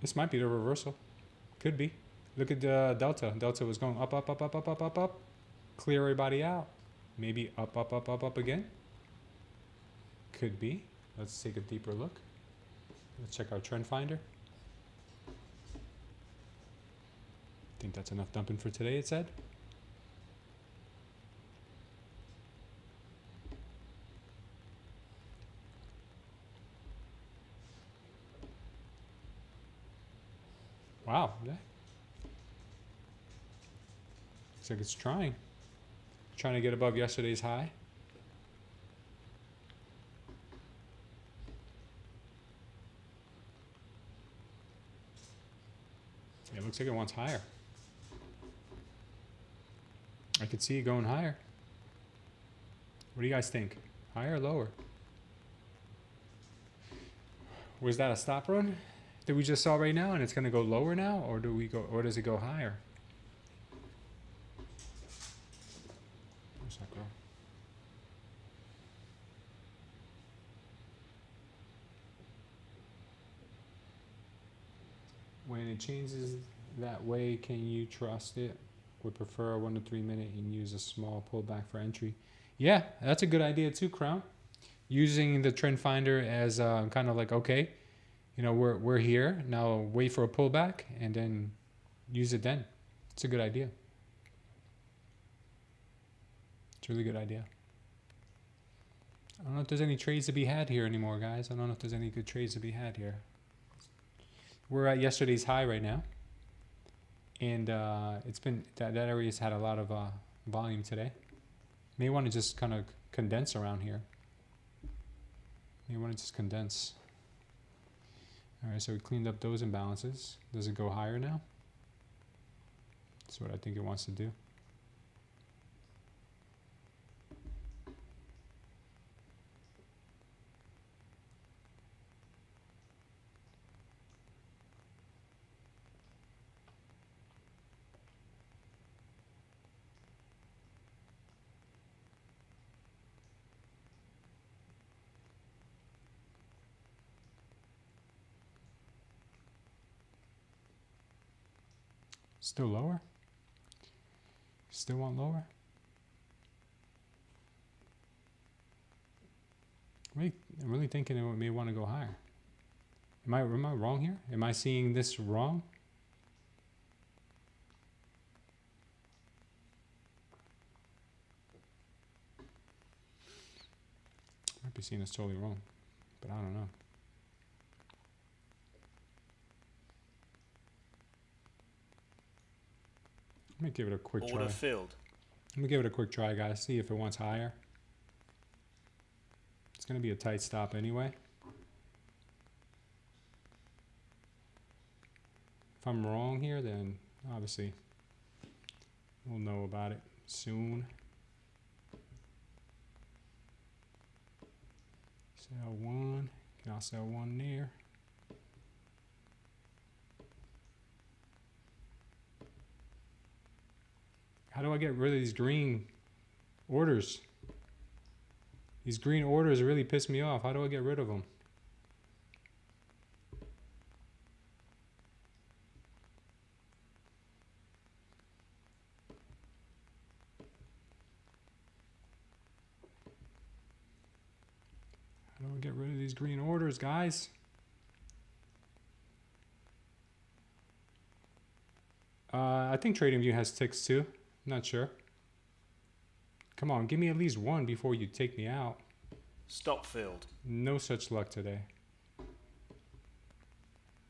This might be the reversal. Could be. Look at the delta. Delta was going up, up, up, up, up, up, up, up. Clear everybody out. Maybe up, up, up, up, up again. Could be. Let's take a deeper look. Let's check our trend finder. Think that's enough dumping for today, it said. Wow. Looks like it's trying. Trying to get above yesterday's high. It looks like it wants higher. I could see it going higher. What do you guys think? Higher or lower? Was that a stop run that we just saw right now and it's going to go lower now, or does it go higher? Where's that girl? When it changes that way, can you trust it? Would prefer a 1 to 3 minute and use a small pullback for entry. Yeah, that's a good idea too, Crown. Using the trend finder as kind of like, okay, you know, we're here now. Wait for a pullback and then use it then. It's a good idea. It's a really good idea. I don't know if there's any trades to be had here anymore, guys. I don't know if there's any good trades to be had here. We're at yesterday's high right now, and it's been that area's had a lot of volume today. May want to just kind of condense around here. May want to just condense. All right, so we cleaned up those imbalances. Does it go higher now? That's what I think it wants to do. Still lower? Still want lower? I'm really thinking it may want to go higher. Am I wrong here? Am I seeing this wrong? Might be seeing this totally wrong, but I don't know. Let me give it a quick try. Order filled. Let me give it a quick try, guys. See if it wants higher. It's going to be a tight stop anyway. If I'm wrong here, then obviously we'll know about it soon. Sell one. Can I sell one there? How do I get rid of these green orders? These green orders really piss me off. How do I get rid of them? How do I get rid of these green orders, guys? I think TradingView has ticks too. Not sure. Come on, give me at least one before you take me out. Stop filled. No such luck today.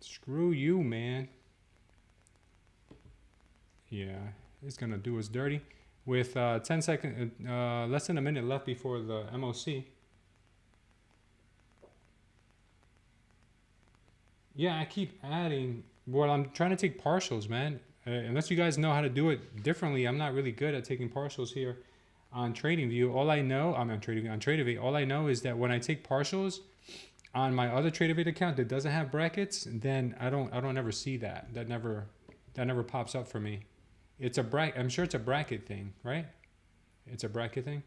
Screw you, man. Yeah, it's gonna do us dirty. With 10 seconds, less than a minute left before the MOC. Yeah, I keep adding. Well, I'm trying to take partials, man. Unless you guys know how to do it differently, I'm not really good at taking partials here on TradingView. All I know, I'm on TradingView, on Tradeify, all I know is that when I take partials on my other Tradeify account that doesn't have brackets, then I don't ever see that. That never pops up for me. It's a bracket. I'm sure it's a bracket thing, right? It's a bracket thing.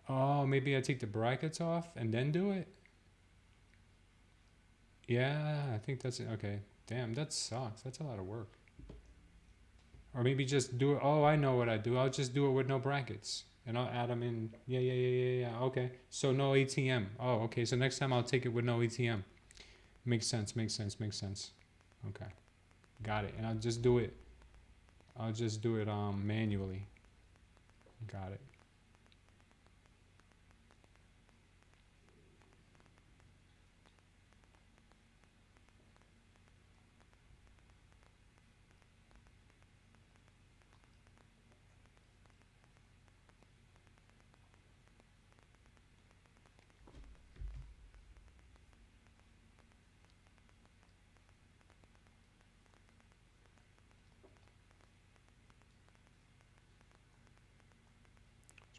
Oh, maybe I take the brackets off and then do it? Yeah, I think that's it. Okay. Damn, that sucks. That's a lot of work. Or maybe just do it. Oh, I know what I do. I'll just do it with no brackets. And I'll add them in. Yeah. Okay. So no ATM. Oh, okay. So next time I'll take it with no ATM. Makes sense. Okay. Got it. And I'll just do it manually. Got it.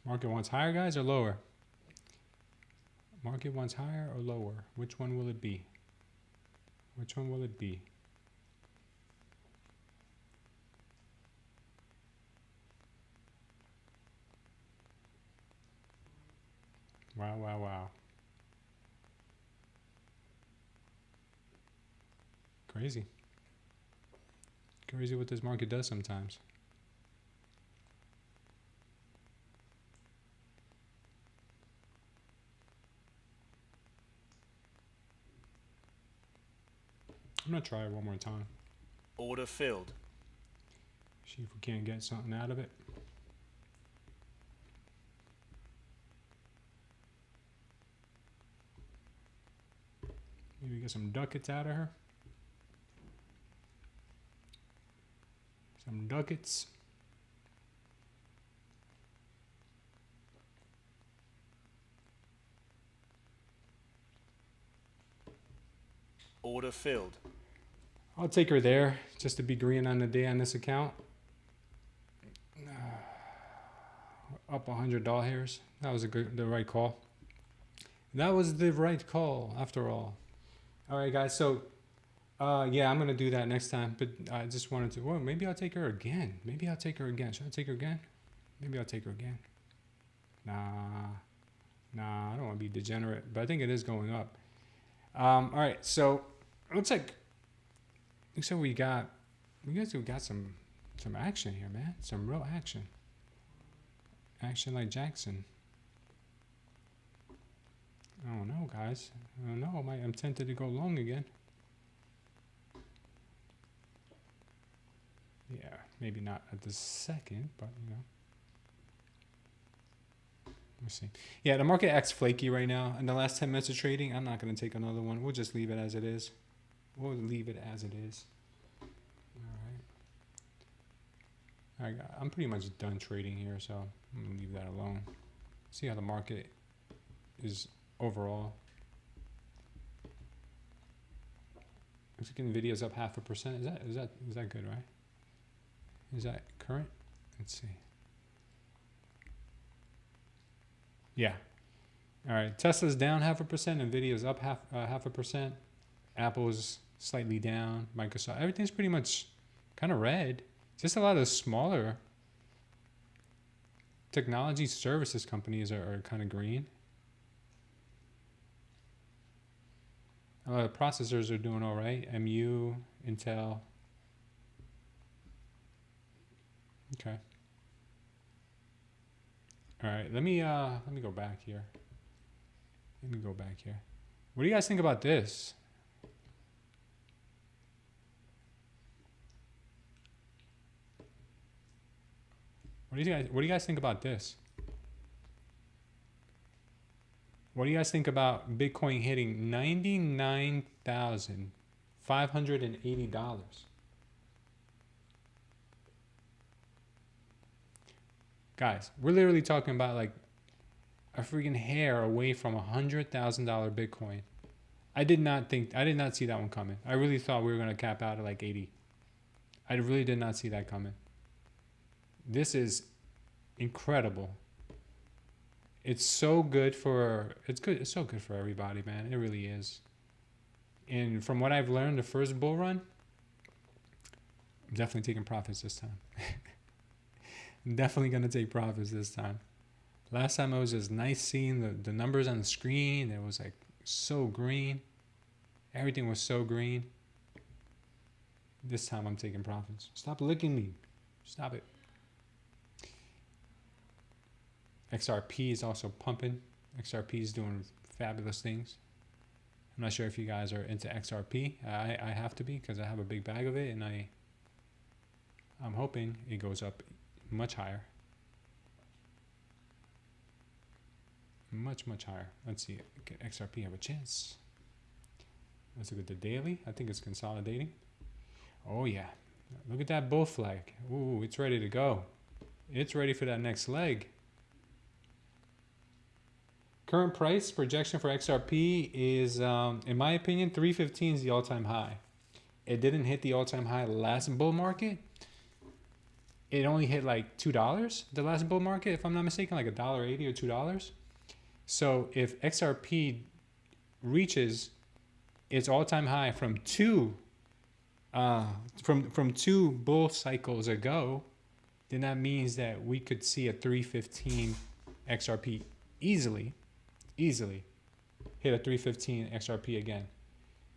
Market wants higher, guys, or lower? Market wants higher or lower? Which one will it be? Which one will it be? Wow, wow, wow. Crazy. Crazy what this market does sometimes. I'm gonna try it one more time. Order filled. See if we can't get something out of it. Maybe get some ducats out of her. Some ducats. Order filled. I'll take her there just to be green on the day on this account. Up $100. That was the right call. That was the right call after all. All right, guys. So, yeah, I'm gonna do that next time. But I just wanted to. Well, maybe I'll take her again. Maybe I'll take her again. Should I take her again? Maybe I'll take her again. Nah, I don't want to be degenerate. But I think it is going up. All right. So it looks like we got some action here, man. Some real action. Action like Jackson. I don't know, guys. I don't know. I'm tempted to go long again. Yeah, maybe not at the second, but you know. Let's see. Yeah, the market acts flaky right now. In the last 10 minutes of trading, I'm not going to take another one. We'll just leave it as it is. We'll leave it as it is. All right, I'm pretty much done trading here, so I'm going to leave that alone. See how the market is overall. Looks like Nvidia's up 0.5%. Is that good, right? Is that current? Let's see. Yeah. All right. Tesla's down 0.5%. Nvidia's up 0.5%. Apple's slightly down. Microsoft. Everything's pretty much kind of red. Just a lot of smaller technology services companies are kind of green. A lot of processors are doing all right. MU, Intel. Okay. All right. Let me go back here. What do you guys think about this? What do you guys think about this? What do you guys think about Bitcoin hitting $99,580? Guys, we're literally talking about like a freaking hair away from $100,000 Bitcoin. I did not see that one coming. I really thought we were going to cap out at like 80. I really did not see that coming. This is incredible. It's so good for everybody, man. It really is. And from what I've learned, the first bull run, I'm definitely taking profits this time. I'm definitely gonna take profits this time. Last time it was just nice seeing the numbers on the screen. It was like so green. Everything was so green. This time I'm taking profits. Stop licking me. Stop it. XRP is also pumping. XRP is doing fabulous things. I'm not sure if you guys are into XRP. I have to be because I have a big bag of it, and I'm hoping it goes up much higher. Much higher. Let's see. Can XRP have a chance? Let's look at the daily. I think it's consolidating. Oh yeah. Look at that bull flag. Ooh, it's ready to go. It's ready for that next leg. Current price projection for XRP is, in my opinion, 315 is the all-time high. It didn't hit the all-time high last bull market, it only hit like $2 the last bull market, if I'm not mistaken, like $1.80 or $2. So if XRP reaches its all-time high from two bull cycles ago, then that means that we could see a 315 XRP easily hit a 315 XRP again.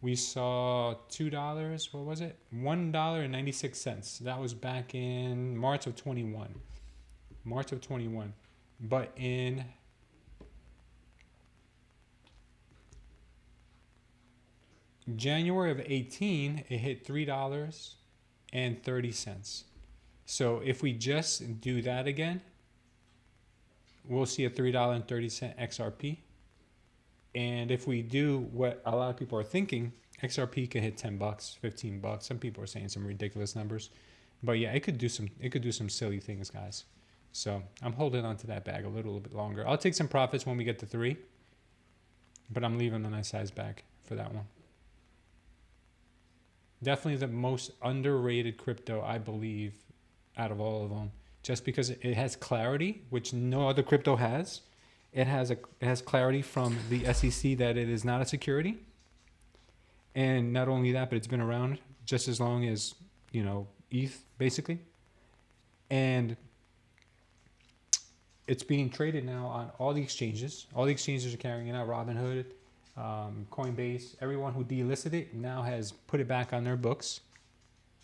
We saw $2, what was it? $1.96. That was back in March of 21. But in January of 18, it hit $3.30. So if we just do that again, we'll see a $3.30 XRP. And if we do what a lot of people are thinking, XRP could hit $10, $15. Some people are saying some ridiculous numbers, but yeah, it could do some silly things, guys. So I'm holding on to that bag a little bit longer. I'll take some profits when we get to 3, but I'm leaving a nice size bag for that one. Definitely the most underrated crypto, I believe, out of all of them, just because it has clarity, which no other crypto has. It has clarity from the SEC that it is not a security. And not only that, but it's been around just as long as, ETH, basically. And it's being traded now on all the exchanges. All the exchanges are carrying it out. Robinhood, Coinbase, everyone who delisted it now has put it back on their books.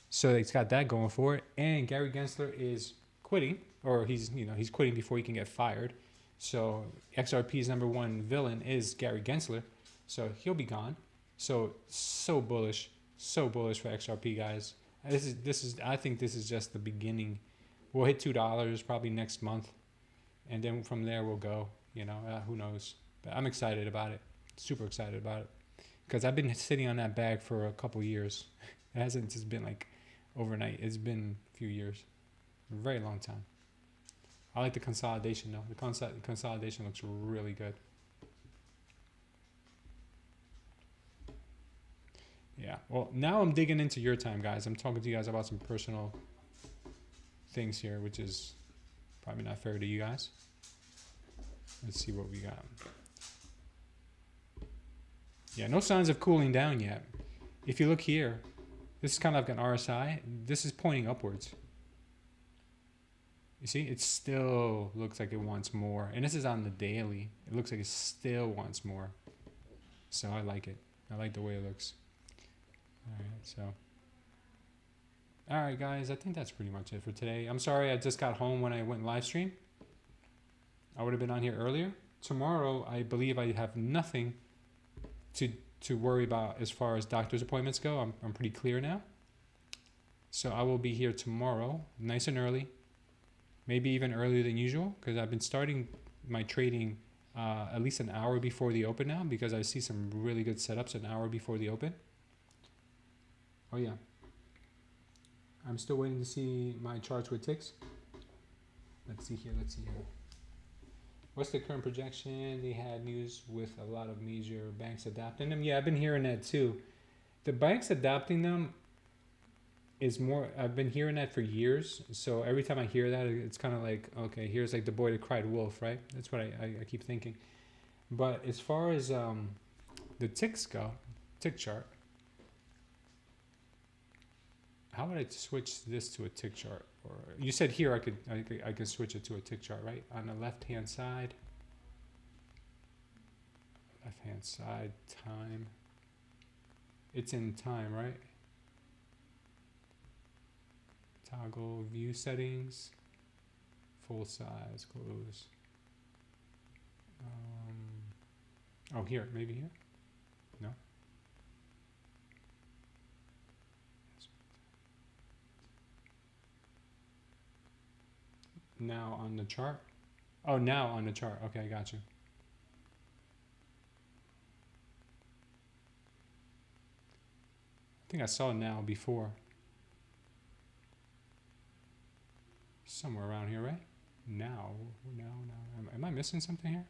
So it's got that going for it. And Gary Gensler is quitting, or he's quitting before he can get fired. So XRP's number one villain is Gary Gensler. So he'll be gone. So bullish for XRP, guys. I think this is just the beginning. We'll hit $2 probably next month, and then from there we'll go. Who knows? But I'm excited about it. Super excited about it, because I've been sitting on that bag for a couple years. It hasn't just been like overnight. It's been a few years, a very long time. I like the consolidation though. The consolidation looks really good. Yeah. Well, now I'm digging into your time, guys. I'm talking to you guys about some personal things here, which is probably not fair to you guys. Let's see what we got. Yeah, no signs of cooling down yet. If you look here, this is kind of like an RSI. This is pointing upwards. You see, it still looks like it wants more. And this is on the daily. It looks like it still wants more. So I like it. I like the way it looks. All right, guys, I think that's pretty much it for today. I'm sorry I just got home when I went live stream. I would have been on here earlier. Tomorrow, I believe I have nothing to worry about as far as doctor's appointments go. I'm pretty clear now. So I will be here tomorrow, nice and early. Maybe even earlier than usual, because I've been starting my trading at least an hour before the open now, because I see some really good setups an hour before the open. Oh yeah. I'm still waiting to see my charts with ticks. Let's see here. What's the current projection? They had news with a lot of major banks adopting them. Yeah, I've been hearing that too. The banks adopting them is more, I've been hearing that for years. So every time I hear that, it's kind of like, okay, here's like the boy that cried wolf, right? That's what I keep thinking. But as far as the ticks go, tick chart, how would I switch this to a tick chart? Or you said here I could switch it to a tick chart, right? On the left-hand side. Left-hand side, time. It's in time, right? Toggle view settings. Full size, close. Oh, here, maybe here? No? Now on the chart? Oh, now on the chart. Okay, I got you. I think I saw now before. Somewhere around here, right? Now. Am I missing something here?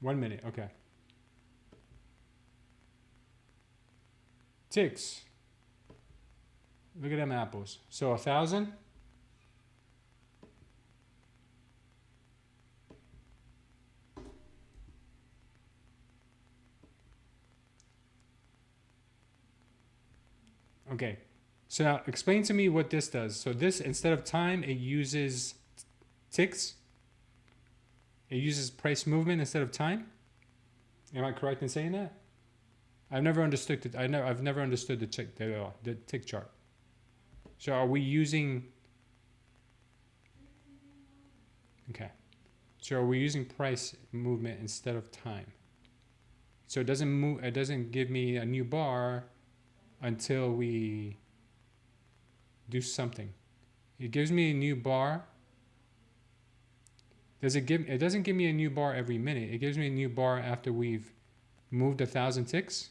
One minute, okay. ticks. Look at them apples. So 1,000. Okay. So now explain to me what this does. So this, instead of time, it uses ticks. It uses price movement instead of time. Am I correct in saying that? I've never understood it. I've never understood the tick chart. So are we using? Okay. So are we using price movement instead of time? So it doesn't move. It doesn't give me a new bar until we do something. It gives me a new bar. It doesn't give me a new bar every minute. It gives me a new bar after we've moved 1,000 ticks.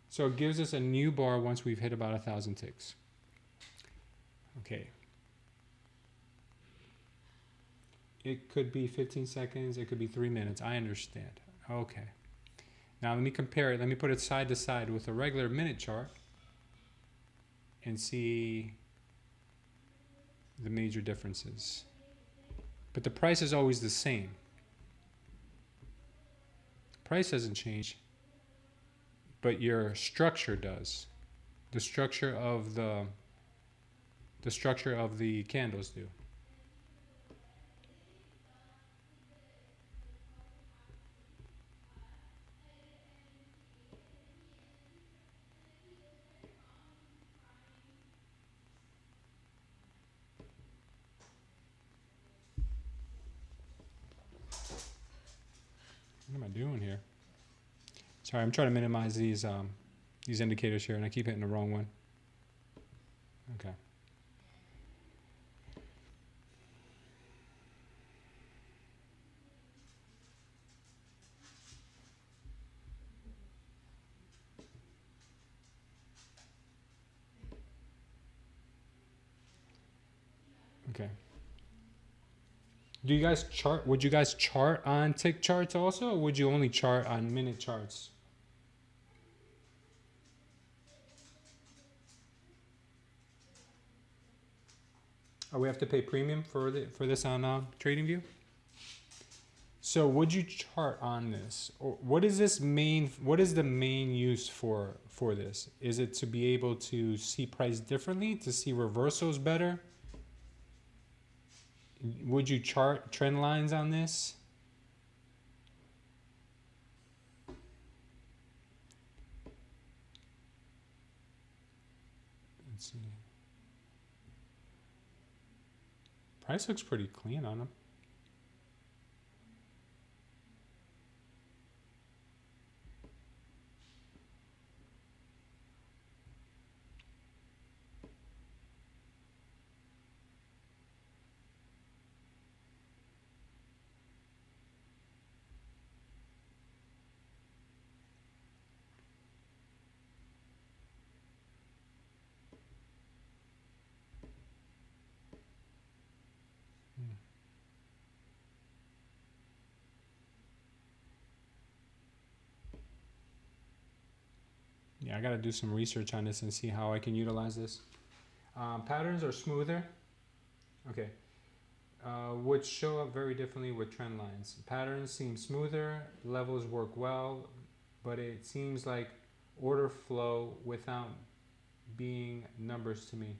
So it gives us a new bar once we've hit about 1,000 ticks. Okay. It could be 15 seconds. It could be 3 minutes. I understand. Okay. Now let me compare it. Let me put it side to side with a regular minute chart and see the major differences. But the price is always the same. Price doesn't change, but your structure does. The structure of the candles do. What am I doing here? Sorry, I'm trying to minimize these indicators here, and I keep hitting the wrong one. Okay. Okay. Do you guys chart? Would you guys chart on tick charts also, or would you only chart on minute charts? Oh, we have to pay premium for this on TradingView. So would you chart on this, or what is this main? What is the main use for this? Is it to be able to see price differently, to see reversals better? Would you chart trend lines on this? Let's see. Price looks pretty clean on them. Yeah, I gotta do some research on this and see how I can utilize this. Patterns are smoother. Okay. Would show up very differently with trend lines. Patterns seem smoother, levels work well, but it seems like order flow without being numbers to me.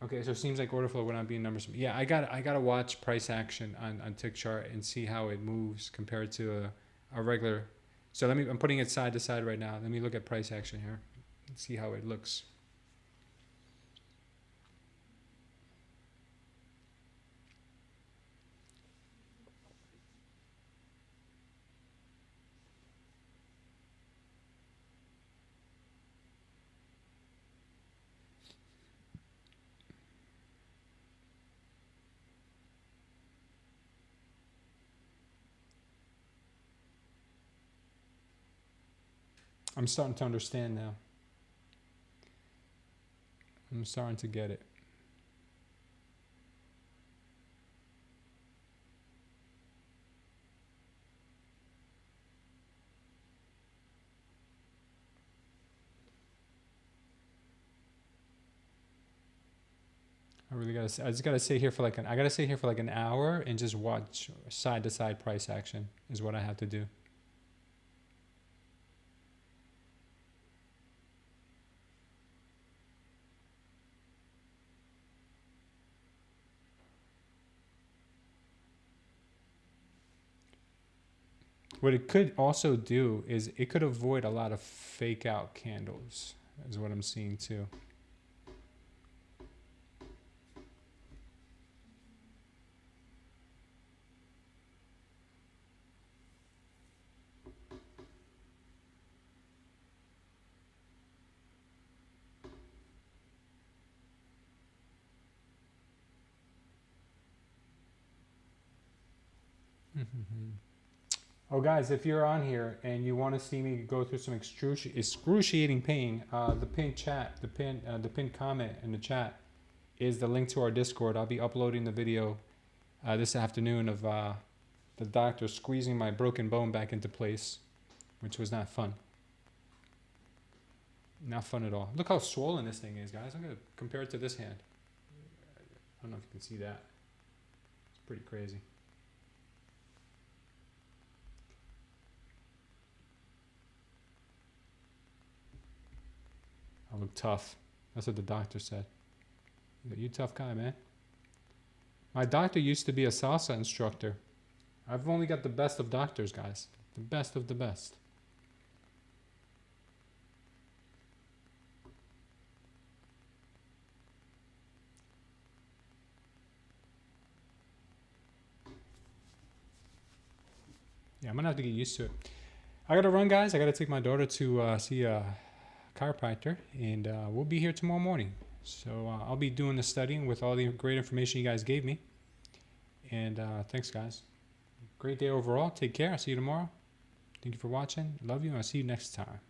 Okay, so it seems like order flow without being numbers to me. Yeah, I gotta watch price action on tick chart and see how it moves compared to a regular. So I'm putting it side to side right now. Let me look at price action here and see how it looks. I'm starting to understand now. I'm starting to get it. really gotta. I just gotta sit here for like I gotta sit here for like an hour and just watch side to side price action is what I have to do. What it could also do is it could avoid a lot of fake out candles, is what I'm seeing too. Oh, guys, if you're on here and you want to see me go through some excruciating pain, the pinned comment in the chat is the link to our Discord. I'll be uploading the video this afternoon of the doctor squeezing my broken bone back into place, which was not fun. Not fun at all. Look how swollen this thing is, guys. I'm gonna compare it to this hand. I don't know if you can see that. It's pretty crazy. I look tough. That's what the doctor said. You tough guy, man. My doctor used to be a salsa instructor. I've only got the best of doctors, guys. The best of the best. Yeah, I'm gonna have to get used to it. I gotta run, guys. I gotta take my daughter to see a chiropractor, and we'll be here tomorrow morning. So I'll be doing the studying with all the great information you guys gave me. And thanks, guys. Great day overall. Take care. I'll see you tomorrow. Thank you for watching. Love you, and I'll see you next time.